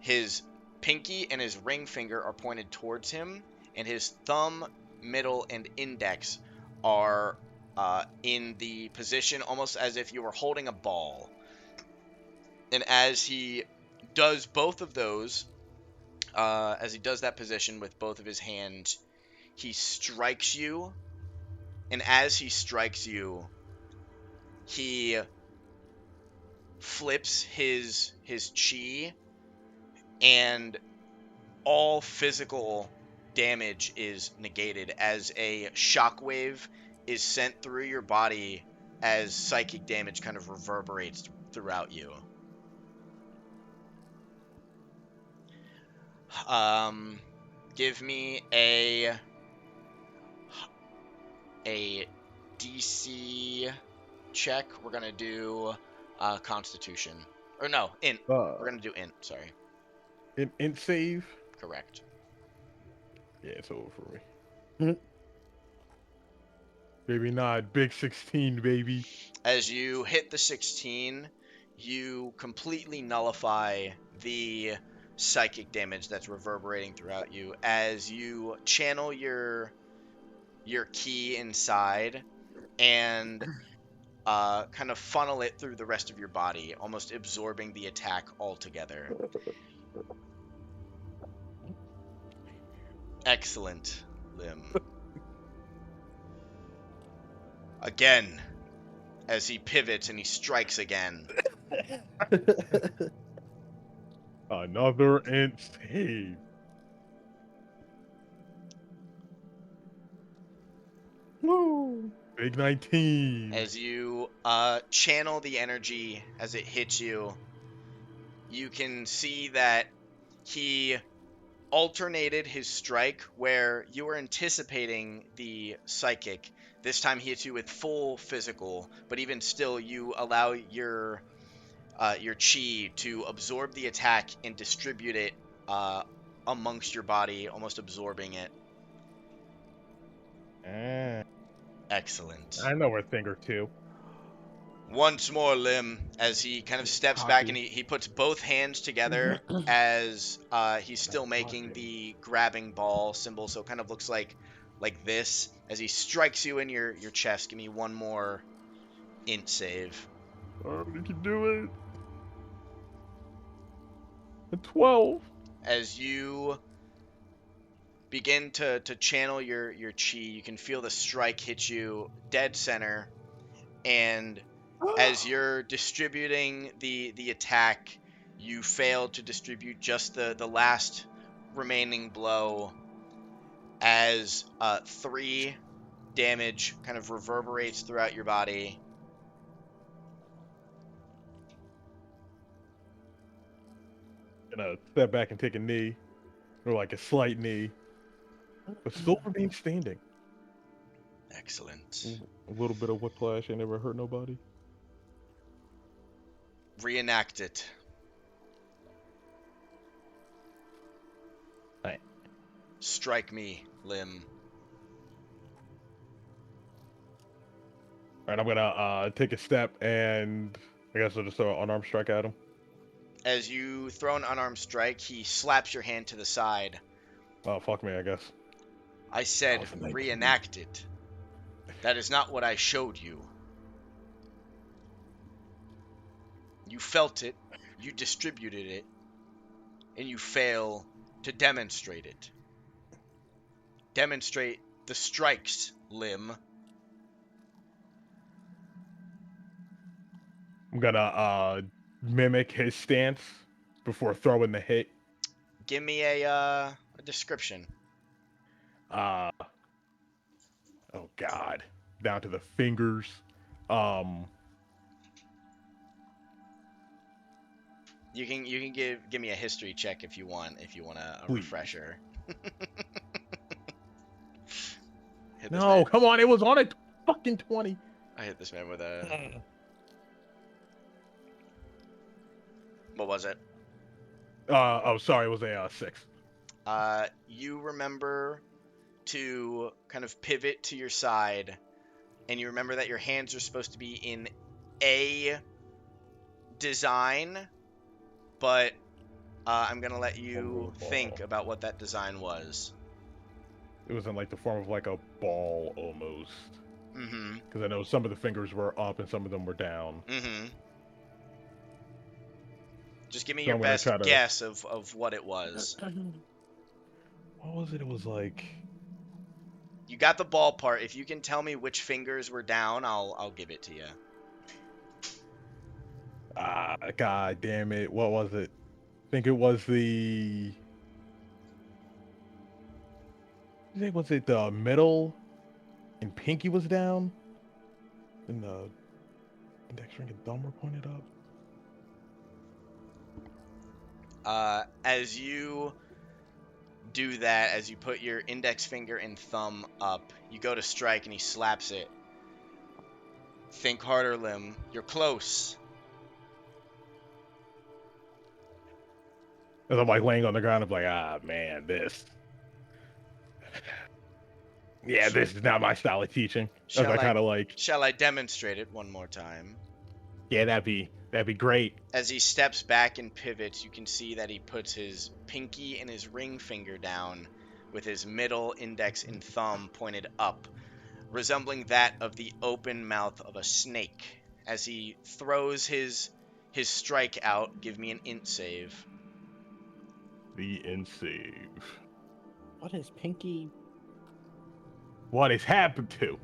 his pinky and his ring finger are pointed towards him, and his thumb, middle, and index are in the position almost as if you were holding a ball. And as he does both of those, as he does that position with both of his hands, he strikes you. And as he strikes you, he flips his chi, and all physical damage is negated as a shockwave is sent through your body as psychic damage kind of reverberates throughout you. Give me a DC check. We're gonna do Constitution, or no, Int. We're gonna do Int. Sorry, Int save. correct. Yeah, it's over for me. Baby nod, big 16, baby. As you hit the 16, you completely nullify the psychic damage that's reverberating throughout you as you channel your key inside and kind of funnel it through the rest of your body, almost absorbing the attack altogether. Excellent, Lim. Again, as he pivots and he strikes again. Another int save. Big 19. As you channel the energy as it hits you, you can see that he alternated his strike where you were anticipating the psychic. This time he hits you with full physical, but even still, you allow your chi to absorb the attack and distribute it amongst your body, almost absorbing it. Excellent. I know a thing or two. Once more, Lim, as he kind of steps back and he puts both hands together as he's still making the grabbing ball symbol, so it kind of looks like this as he strikes you in your chest. Give me one more int save. Oh, you can do it. A 12. As you begin to channel your chi, you can feel the strike hit you dead center, and as you're distributing the attack, you fail to distribute just the last remaining blow as 3 damage kind of reverberates throughout your body. Gonna step back and take a knee, or like a slight knee, but still remain standing. Excellent. A little bit of whiplash ain't never hurt nobody. Reenact it. Right. Strike me, Lim. Alright, I'm gonna take a step and I guess I'll just throw an unarmed strike at him. As you throw an unarmed strike, he slaps your hand to the side. Oh, fuck me, I guess. I said That was a nice reenact it. That is not what I showed you. You felt it, you distributed it, and you fail to demonstrate it. Demonstrate the strikes, Lim. I'm gonna mimic his stance before throwing the hit. Give me a description. Oh god. Down to the fingers. You can give me a history check if you want a Please. refresher. Hit this No, man. come on, it was on a fucking 20. I hit this man with a. What was it? Oh, sorry, it was a 6. You remember to kind of pivot to your side, and you remember that your hands are supposed to be in a design, but I'm gonna let you think about what that design was. It was in like the form of like a ball almost. Mm-hmm. Because I know some of the fingers were up and some of them were down. Mm-hmm. Just give me So your I'm gonna best try to- guess of what it was. What was it? It was like... You got the ball part. If you can tell me which fingers were down, I'll give it to you. God damn it. What was it? I think it was the... Was it the middle and pinky was down? And the index finger and thumb were pointed up? As you do that, as you put your index finger and thumb up, you go to strike and he slaps it. Think harder, Lim. You're close. As I'm like laying on the ground, I'm like, man, this. Yeah, this is not my style of teaching. As I kind of like, Shall I demonstrate it one more time? yeah, that'd be great. As he steps back and pivots, you can see that he puts his pinky and his ring finger down with his middle index and thumb pointed up, resembling that of the open mouth of a snake. As he throws his strike out, give me an int save. The int save. What is Pinky? What has happened to?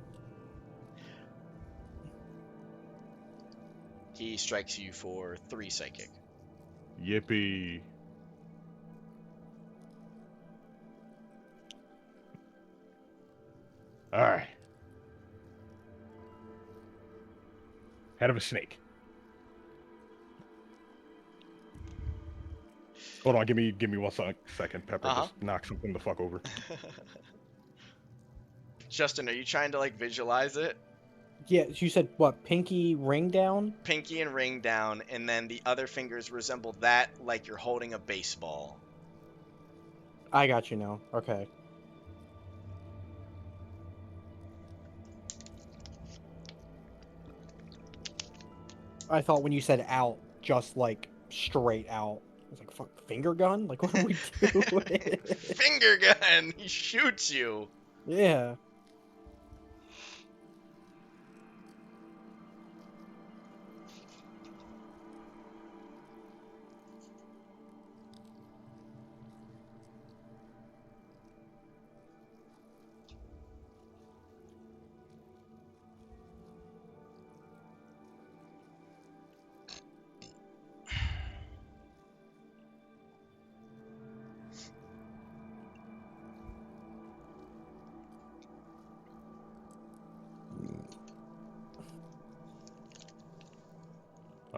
He strikes you for 3 psychic. Yippee. Alright. Head of a snake. Hold on, give me 1 second. Pepper, Uh-huh. just knock something the fuck over. Justin, are you trying to like visualize it? Yeah, you said what? Pinky ring down? Pinky and ring down, and then the other fingers resemble that like you're holding a baseball. I got you now. Okay. I thought when you said out, just like straight out. I was like, fuck, finger gun? Like, what are we doing? Finger gun! He shoots you! Yeah.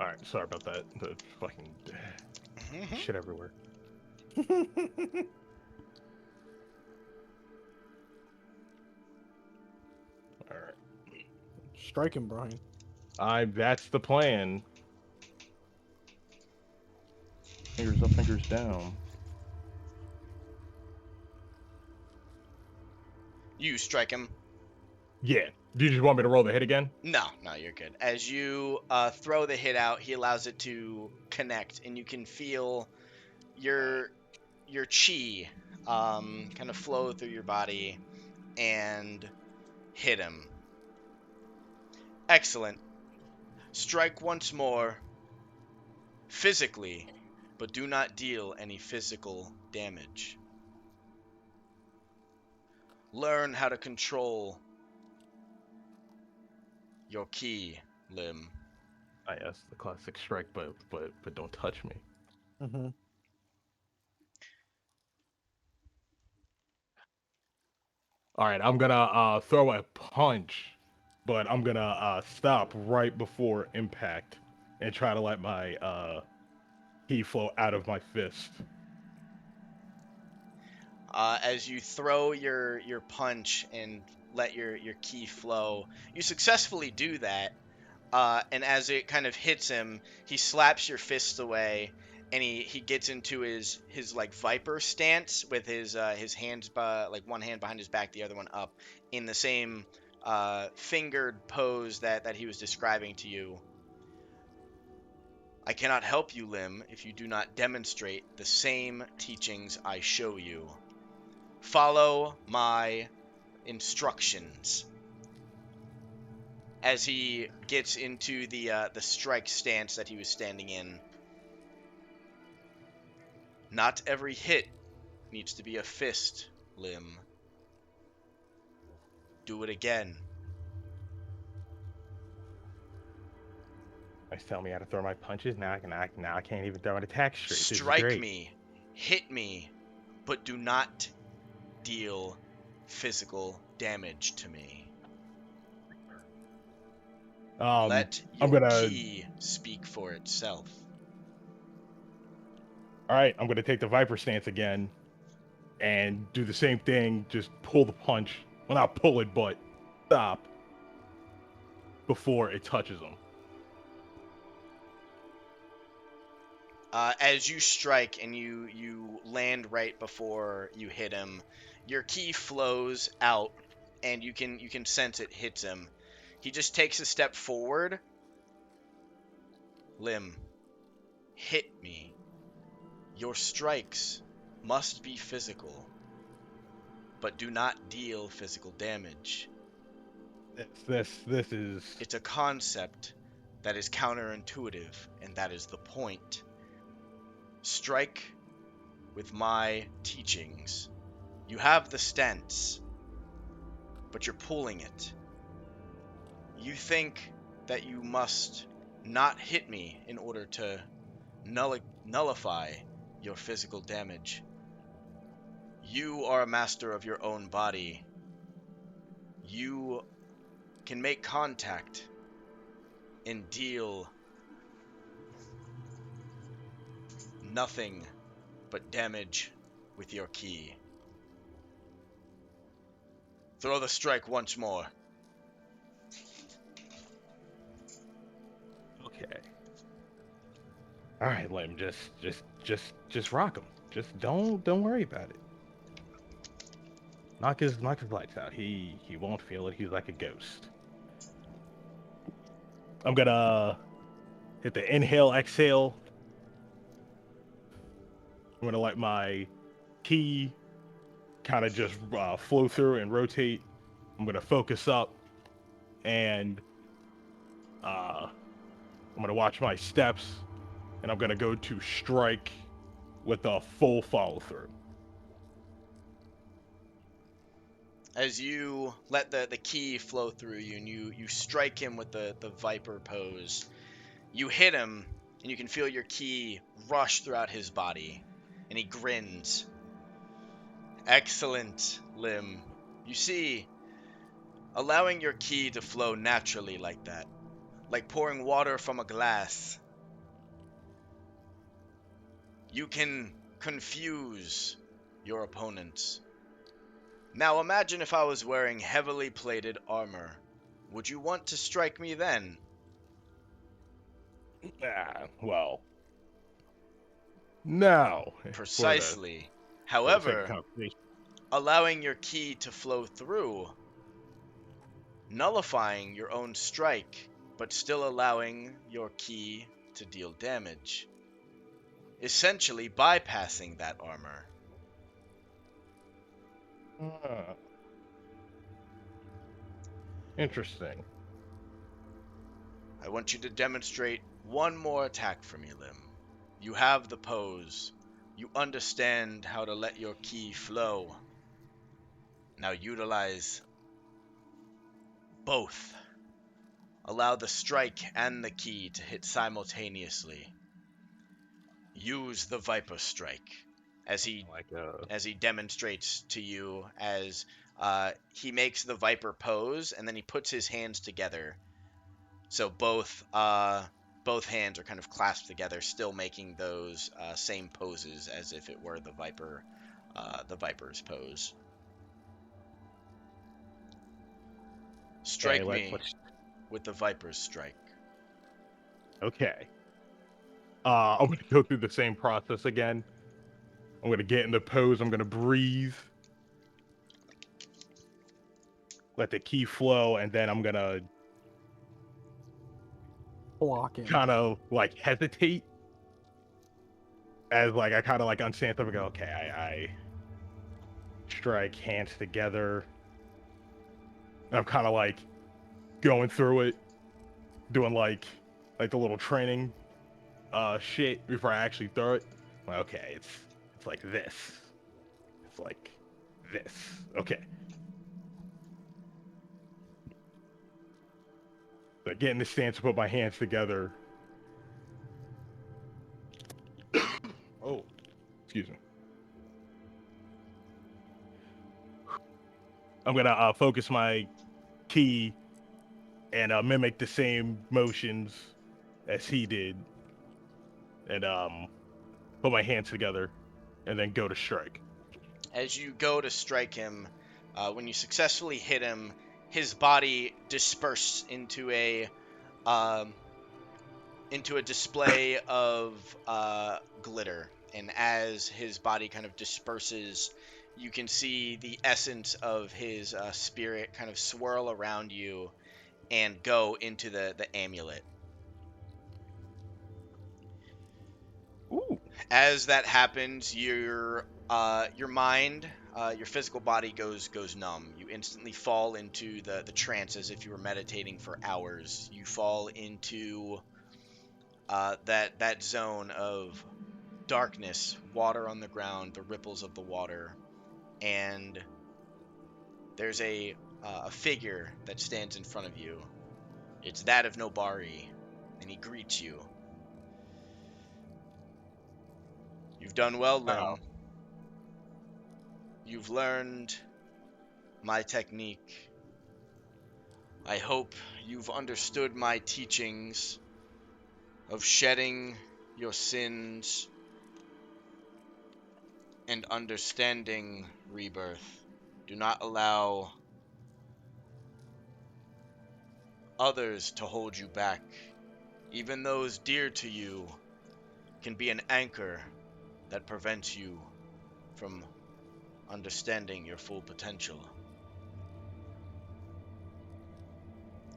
All right, sorry about that. The fucking shit everywhere. All right. Strike him, Brian. That's the plan. Fingers up, fingers down. You strike him. Yeah. Do you just want me to roll the hit again? No, you're good. As you throw the hit out, he allows it to connect, and you can feel your chi kind of flow through your body and hit him. Excellent. Strike once more, physically, but do not deal any physical damage. Learn how to control your ki, Lim. Yes, the classic strike, but don't touch me. Mm-hmm. All right, I'm gonna throw a punch, but I'm gonna stop right before impact and try to let my ki flow out of my fist. As you throw your punch and let your ki flow, you successfully do that. And as it kind of hits him, he slaps your fist away, and he gets into his like viper stance with his hands like one hand behind his back, the other one up, in the same fingered pose that he was describing to you. I cannot help you, Lim, if you do not demonstrate the same teachings I show you. Follow my instructions. As he gets into the strike stance that he was standing in. Not every hit needs to be a fist, Lim. Do it again. Guys tell me how to throw my punches. Now I can't even throw an attack straight. This is Strike great. me, hit me, but do not deal physical damage to me. Let I'm your gonna. ki speak for itself. All right, I'm gonna take the viper stance again, and do the same thing. Just pull the punch. Well, not pull it, but stop before it touches him. As you strike and you land right before you hit him, your ki flows out, and you can sense it hits him. He just takes a step forward. Lim, hit me. Your strikes must be physical, but do not deal physical damage. This is. It's a concept that is counterintuitive, and that is the point. Strike with my teachings. You have the stance, but you're pulling it. You think that you must not hit me in order to nullify your physical damage. You are a master of your own body. You can make contact and deal nothing but damage with your key. Throw the strike once more. Okay. All right, Lim. Just rock him. Just don't worry about it. Knock his lights out. He won't feel it. He's like a ghost. I'm gonna hit the inhale, exhale. I'm gonna let my key kind of just flow through and rotate. I'm gonna focus up, and I'm gonna watch my steps, and I'm gonna go to strike with a full follow through. As you let the key flow through you and you strike him with the Viper pose, you hit him and you can feel your key rush throughout his body, and he grins. Excellent, Lim. You see, allowing your key to flow naturally like that, like pouring water from a glass, you can confuse your opponents. Now imagine if I was wearing heavily plated armor. Would you want to strike me then? Well, no. Precisely. For the sake of However, conversation. allowing your key to flow through, nullifying your own strike, but still allowing your key to deal damage. Essentially bypassing that armor. Ah, interesting. I want you to demonstrate one more attack for me, Lim. You have the pose. You understand how to let your key flow. Now utilize both. Allow the strike and the key to hit simultaneously. Use the Viper Strike as he demonstrates to you as he makes the Viper pose, and then he puts his hands together. So both hands are kind of clasped together, still making those same poses as if it were the Viper's pose. Strike me with the Viper's Strike. Okay. I'm gonna go through the same process again. I'm gonna get in the pose. I'm gonna breathe, let the key flow, and then I'm gonna Block him. kind of like hesitate as like I kind of like unstand them and go, okay, I strike, hands together. And I'm kind of like going through it, doing like the little training shit before I actually throw it. Like, okay, it's like this. It's like this. Okay. So get in the stance to put my hands together. Oh, excuse me. I'm gonna focus my key and mimic the same motions as he did, and put my hands together, and then go to strike. As you go to strike him, when you successfully hit him, his body disperses into a display of glitter. And as his body kind of disperses, you can see the essence of his spirit kind of swirl around you and go into the amulet. Ooh. As that happens, your mind, your physical body goes numb. You instantly fall into the trance as if you were meditating for hours. You fall into that zone of darkness, water on the ground, the ripples of the water, and there's a figure that stands in front of you. It's that of Nobari, and he greets you. You've done well, Lim. Oh. You've learned my technique. I hope you've understood my teachings of shedding your sins and understanding rebirth. Do not allow others to hold you back. Even those dear to you can be an anchor that prevents you from understanding your full potential.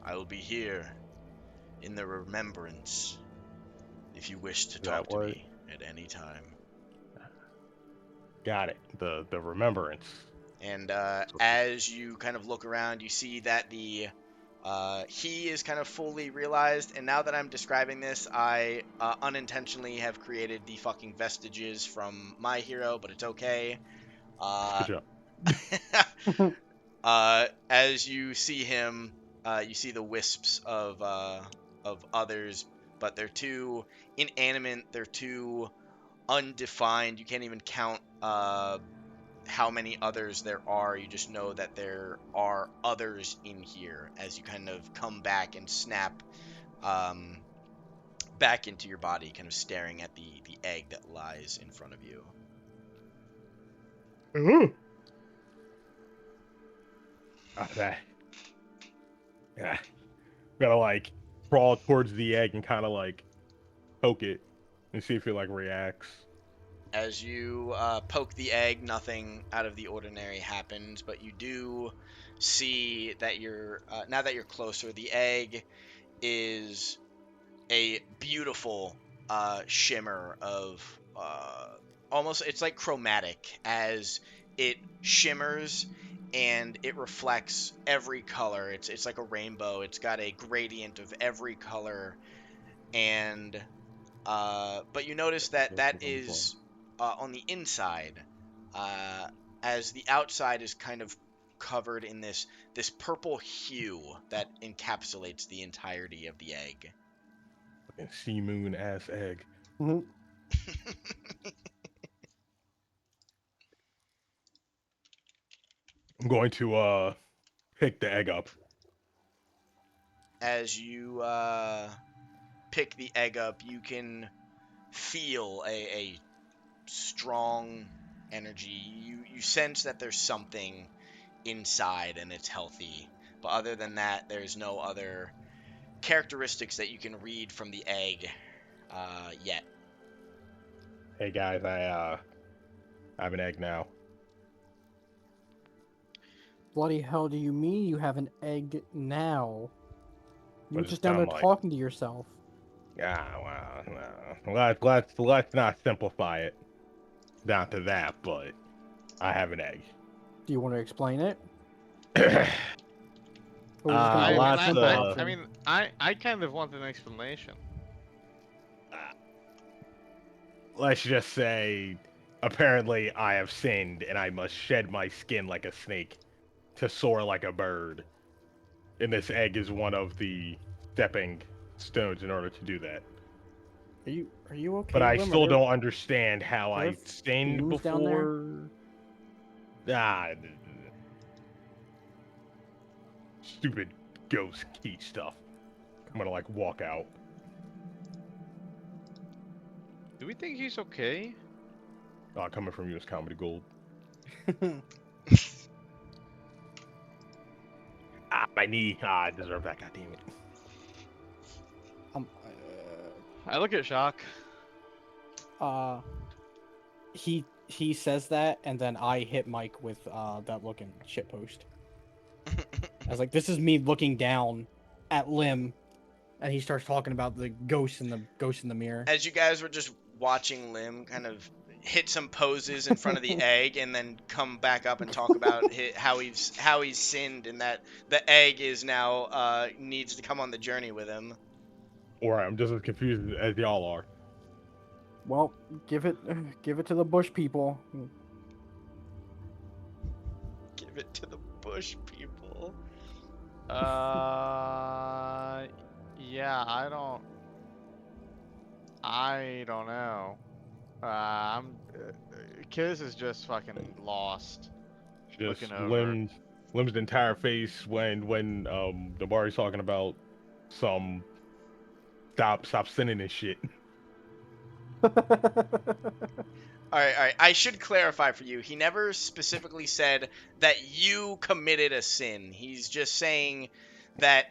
I will be here in the remembrance if you wish to talk That to what? me at any time. Got it. The remembrance. And as you kind of look around, you see that the he is kind of fully realized. And now that I'm describing this, I unintentionally have created the fucking vestiges from my hero, but it's okay. Good job. As you see him, you see the wisps of others, but they're too inanimate. They're too undefined. You can't even count how many others there are. You just know that there are others in here as you kind of come back and snap um, back into your body, kind of staring at the egg that lies in front of you. Ooh. That. Yeah. Gotta like crawl towards the egg and kind of like poke it and see if it like reacts. As you poke the egg, nothing out of the ordinary happens, but you do see that now that you're closer, the egg is a beautiful shimmer of almost, it's like chromatic, as it shimmers and it reflects every color. It's like a rainbow. It's got a gradient of every color, and but you notice that that is on the inside, uh, as the outside is kind of covered in this purple hue that encapsulates the entirety of the egg. Fucking sea moon ass egg. Mhm. I'm going to pick the egg up. As you pick the egg up, you can feel a strong energy. You sense that there's something inside and it's healthy. But other than that, there's no other characteristics that you can read from the egg yet. Hey guys, I have an egg now. Bloody hell do you mean you have an egg now? You What were does it just down there sound like? talking to yourself. Yeah, well, no. Let's not simplify it down to that. But I have an egg. Do you want to explain it? Or we're just gonna I go mean, with lots simple of option? I mean, I kind of want an explanation. let's just say, apparently I have sinned and I must shed my skin like a snake to soar like a bird. And this egg is one of the stepping stones in order to do that. Are you okay? But I Lim? still don't understand how are there I sinned fumes down there? before. Ah, stupid ghost key stuff. I'm gonna like walk out. Do we think he's okay? Coming from you is comedy gold. My knee. I deserve that. God damn it. um, I look at Shock. he says that, and then I hit Mike with that looking shitpost. I was like, "This is me looking down at Lim," and he starts talking about the ghost in the mirror. As you guys were just watching Lim kind of hit some poses in front of the egg and then come back up and talk about how he's sinned, and that the egg is now needs to come on the journey with him. Or I'm just as confused as y'all are. Well, give it to the bush people. Give it to the bush people. Yeah, I don't know. Kiz is just fucking lost. Just Looking over. Lim Lim's entire face when Nabari's talking about some stop sinning and shit. All right, all right. I should clarify for you. He never specifically said that you committed a sin. He's just saying that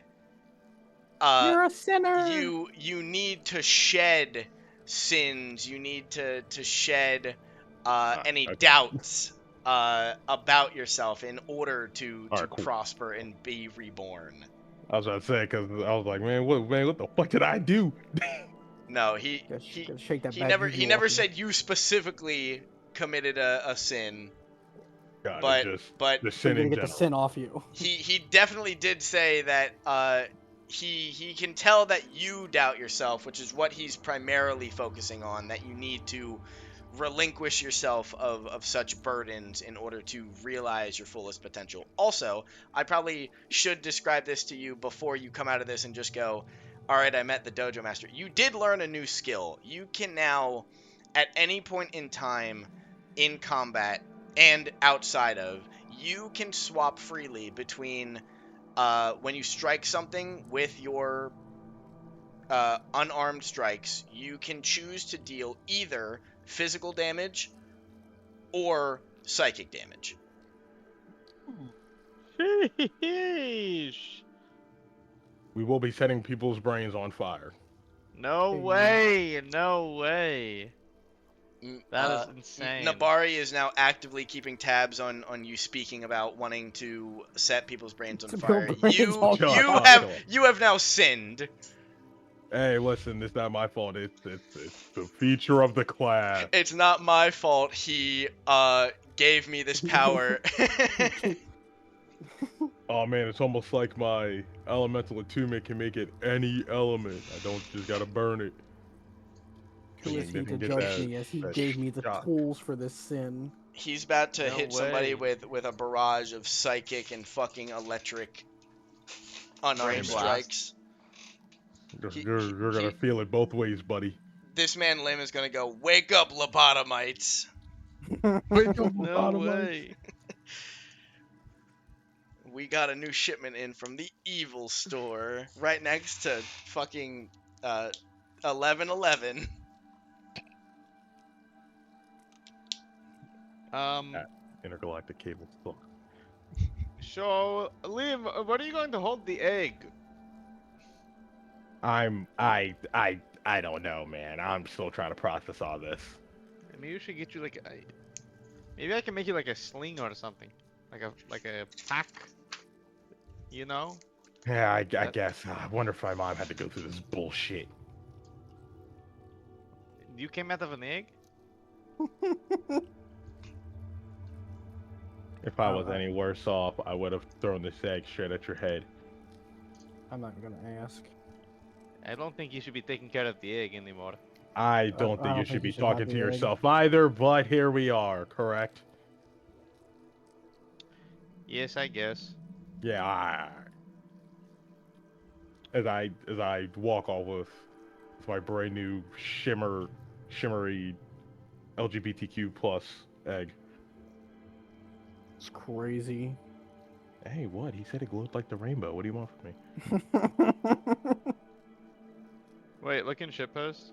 You're a sinner. you need to shed sins. You need to shed any Okay. doubts about yourself in order to All right, cool. prosper and be reborn. I was about to say because I was like, man, what the fuck did I do? No, he Gotta shake that he bad never juju he never off you. said you specifically committed a sin, God, but just but the So sin you're in gonna get the general. sin off you. he definitely did say that he can tell that you doubt yourself, which is what he's primarily focusing on, that you need to relinquish yourself of such burdens in order to realize your fullest potential. Also, I probably should describe this to you before you come out of this and just go, all right, I met the dojo master. You did learn a new skill. You can now, at any point in time in combat and outside of, you can swap freely between when you strike something with your unarmed strikes, you can choose to deal either physical damage or psychic damage. Sheesh. We will be setting people's brains on fire. No Hey. way. No way. Mm, That is insane. Nabari is now actively keeping tabs on you speaking about wanting to set people's brains on To fire. build brains You on fire. you have now sinned. Hey, listen, it's not my fault. It's the feature of the class. It's not my fault he gave me this power. Oh man, it's almost like my elemental attunement can make it any element. I don't just gotta burn it. Who is he Didn't to get judge that- me as he that gave me the shot. tools for this sin? He's about to No hit somebody way. with a barrage of psychic and fucking electric unarmed Brain blast. strikes. You're gonna feel it both ways, buddy. This man Lim is gonna go, wake up, lobotomites. Wake up, No lobotomites. way. We got a new shipment in from the evil store right next to fucking 1111. Intergalactic cable. Look. So, Liam, when are you going to hold the egg? I don't know, man. I'm still trying to process all this. Maybe we should get you like maybe I can make you like a sling or something, like a pack. You know? Yeah, I guess. I wonder if my mom had to go through this bullshit. You came out of an egg? If I was any worse off, I would have thrown this egg straight at your head. I'm not gonna ask. I don't think you should be taking care of the egg anymore. I don't I think you don't should think be you should have talking to the egg. yourself either, but here we are, correct? Yes, I guess. Yeah, as I walk off with my brand new shimmery LGBTQ plus egg. It's crazy. Hey, what? He said it glowed like the rainbow. What do you want from me? Wait, look in shitpost.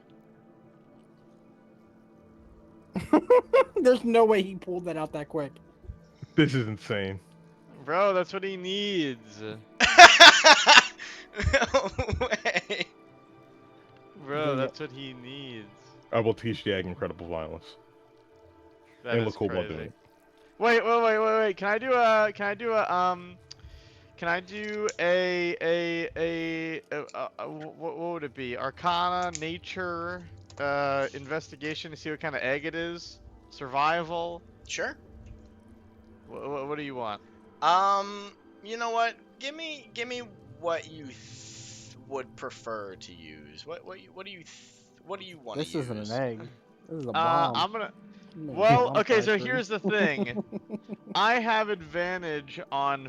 There's no way he pulled that out that quick. This is insane. Bro, that's what he needs. No way. Bro, that's what he needs. I will teach the egg incredible violence. That And is look cool while crazy. doing it. Wait. Can I do what would it be? Arcana, nature, investigation to see what kind of egg it is? Survival? Sure. What do you want? You know what? Give me what you would prefer to use. What do you want to This use? isn't an egg. This is a bomb. I'm gonna. You made a Well, bomb okay, so factory. here's the thing. I have advantage on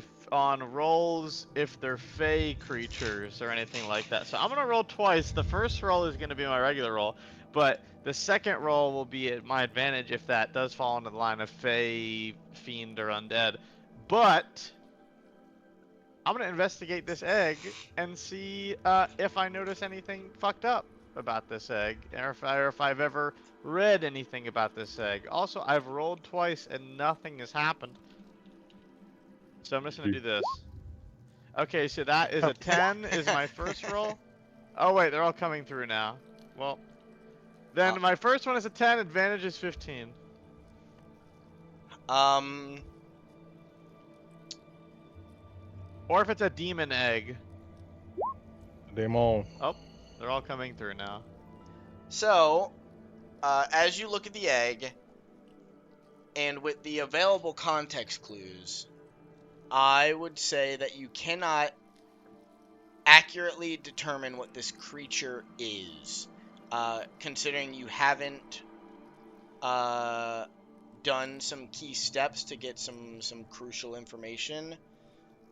rolls if they're fey creatures or anything like that. So I'm gonna roll twice. The first roll is gonna be my regular roll, but the second roll will be at my advantage if that does fall into the line of fey, fiend, or undead. But I'm gonna investigate this egg and see if I notice anything fucked up about this egg, or if I've ever read anything about this egg. Also, I've rolled twice and nothing has happened. So I'm just gonna do this. Okay, so that is a 10 is my first roll. Oh wait, they're all coming through now. Well, then my first one is a 10, advantage is 15. Or if it's a demon egg. Demon. Oh, they're all coming through now. So, as you look at the egg, and with the available context clues, I would say that you cannot accurately determine what this creature is, considering you haven't done some key steps to get some crucial information.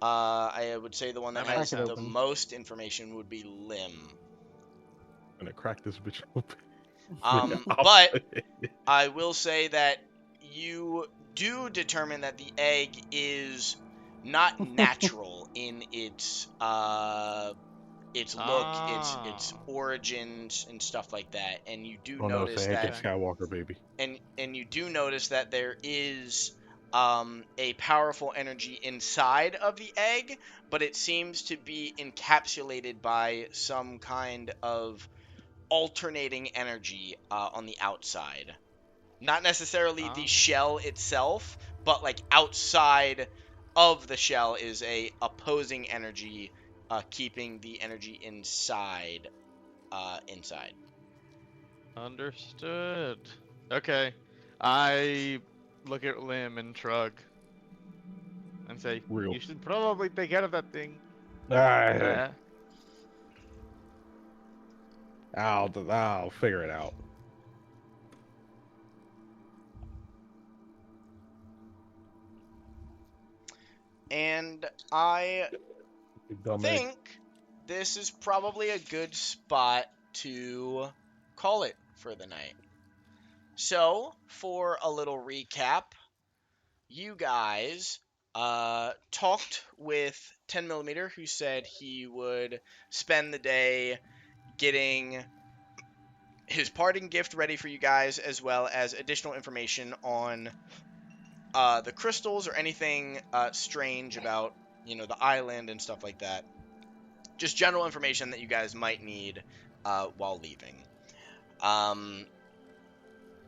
I would say the one that That makes has sense. the most information would be Lim. I'm gonna crack this bitch open. But I will say that you do determine that the egg is not natural in its look, its origins and stuff like that, and you do Oh no, it's notice that Anakin Skywalker, baby. and you do notice that there is a powerful energy inside of the egg, but it seems to be encapsulated by some kind of alternating energy on the outside. Not necessarily the shell itself, but like outside of the shell is a opposing energy, keeping the energy inside. Inside. Understood. Okay. I look at Lim and shrug and say, Real. you should probably take care of that thing. I'll figure it out. And I Dumb egg. think this is probably a good spot to call it for the night. So, for a little recap, you guys talked with 10mm, who said he would spend the day getting his parting gift ready for you guys, as well as additional information on the crystals or anything strange about, the island and stuff like that. Just general information that you guys might need while leaving.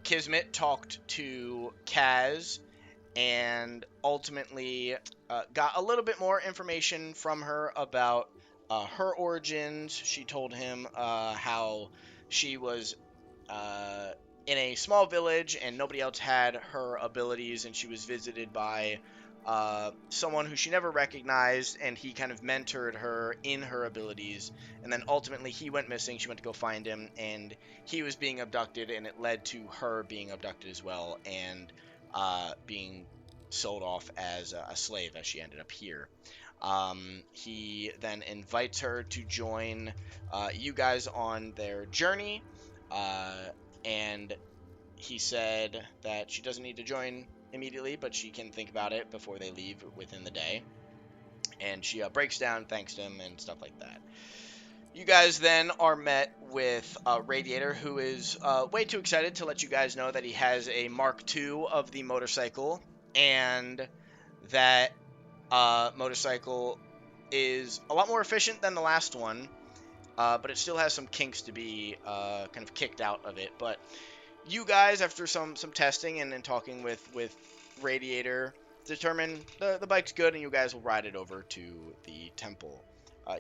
Kismet talked to Kaz and ultimately got a little bit more information from her about her origins. She told him how she was in a small village and nobody else had her abilities, and she was visited by someone who she never recognized, and he kind of mentored her in her abilities. And then ultimately he went missing. She went to go find him, and he was being abducted, and it led to her being abducted as well, and being sold off as a slave as she ended up here. He then invites her to join you guys on their journey, and he said that she doesn't need to join immediately, but she can think about it before they leave within the day. And she breaks down, thanks him, and stuff like that. You guys then are met with Radiator, who is way too excited to let you guys know that he has a Mark II of the motorcycle, and that motorcycle is a lot more efficient than the last one, but it still has some kinks to be kind of kicked out of it. But you guys, after some testing and talking with Radiator, determine the bike's good, and you guys will ride it over to the temple.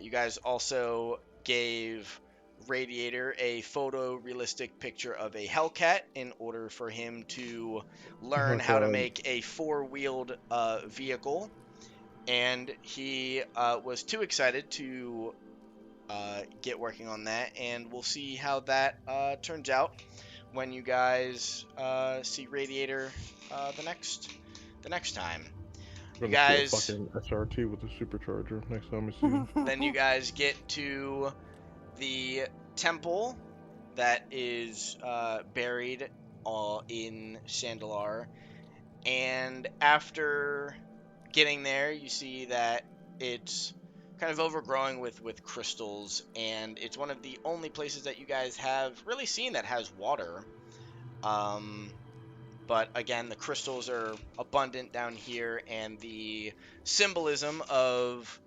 You guys also gave Radiator a photorealistic picture of a Hellcat in order for him to learn how to make a four-wheeled vehicle, and he was too excited to get working on that, and we'll see how that turns out when you guys see Radiator the next time. You guys, fucking SRT with a supercharger next time we see him. then you guys get to the temple that is buried in Sandalar, and after getting there, you see that it's kind of overgrowing with crystals, and it's one of the only places that you guys have really seen that has water. But again, the crystals are abundant down here, and the symbolism of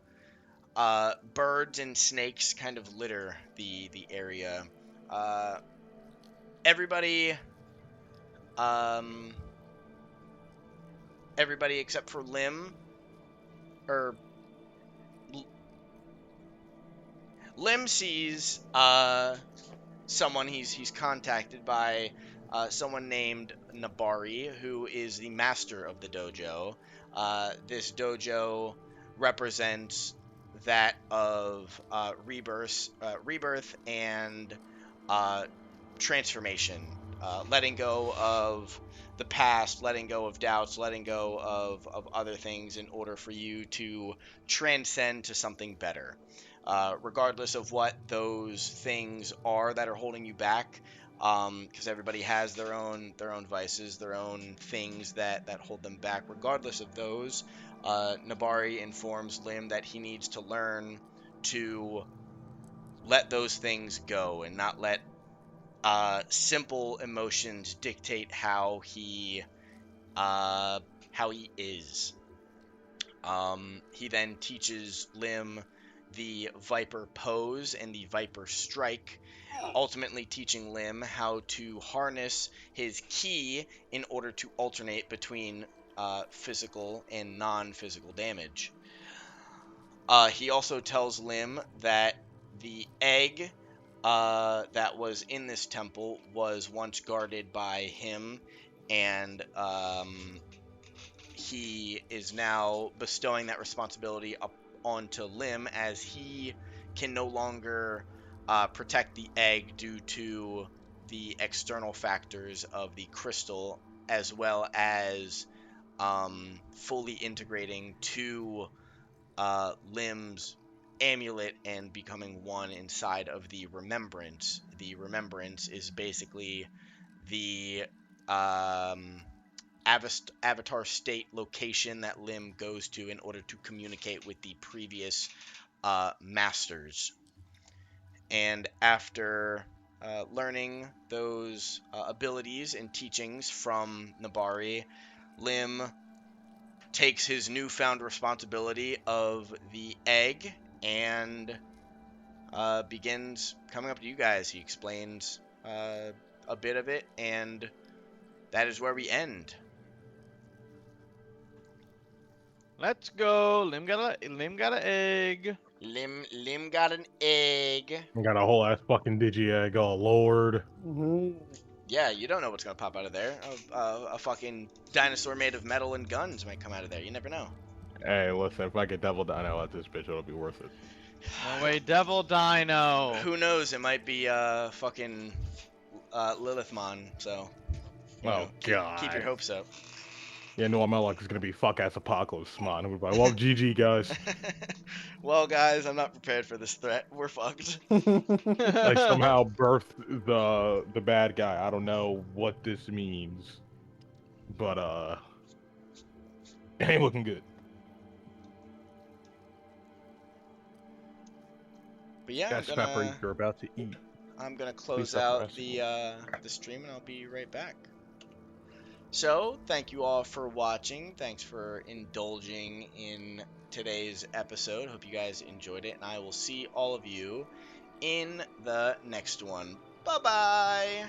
birds and snakes kind of litter the area. Everybody, um, everybody except for Lim, or Lim sees someone he's contacted by, someone named Nabari, who is the master of the dojo. This dojo represents that of rebirth and transformation, letting go of the past, letting go of doubts, letting go of other things in order for you to transcend to something better. Regardless of what those things are that are holding you back, because everybody has their own vices, their own things that hold them back. Regardless of those, Nabari informs Lim that he needs to learn to let those things go and not let simple emotions dictate how he is. He then teaches Lim the Viper pose and the Viper strike, ultimately teaching Lim how to harness his ki in order to alternate between physical and non-physical damage. He also tells Lim that the egg that was in this temple was once guarded by him, and he is now bestowing that responsibility up onto Lim, as he can no longer protect the egg due to the external factors of the crystal, as well as fully integrating to Lim's amulet and becoming one inside of the remembrance. The remembrance is basically the avatar state location that Lim goes to in order to communicate with the previous masters. And after learning those abilities and teachings from Nabari, Lim takes his newfound responsibility of the egg and begins coming up to you guys. He explains a bit of it, and that is where we end. Let's go. Lim got an egg. Lim got an egg. I got a whole ass fucking digi-egg. Oh, Lord. Yeah, you don't know what's gonna pop out of there. A fucking dinosaur made of metal and guns might come out of there. You never know. Hey, listen, if I get Devil Dino at this bitch, it'll be worth it. No way, Devil Dino. Who knows? It might be fucking Lilithmon. So, you know, keep your hopes up. Yeah, no, my luck is gonna be fuck-ass Apocalypse, man. Everybody, well, GG, guys. Well, guys, I'm not prepared for this threat. We're fucked. I somehow birthed the bad guy. I don't know what this means, but it ain't looking good. But yeah, That's pepper you're about to eat. I'm gonna close Please out suppress. the stream, and I'll be right back. So, thank you all for watching. Thanks for indulging in today's episode. Hope you guys enjoyed it, and I will see all of you in the next one. Bye-bye!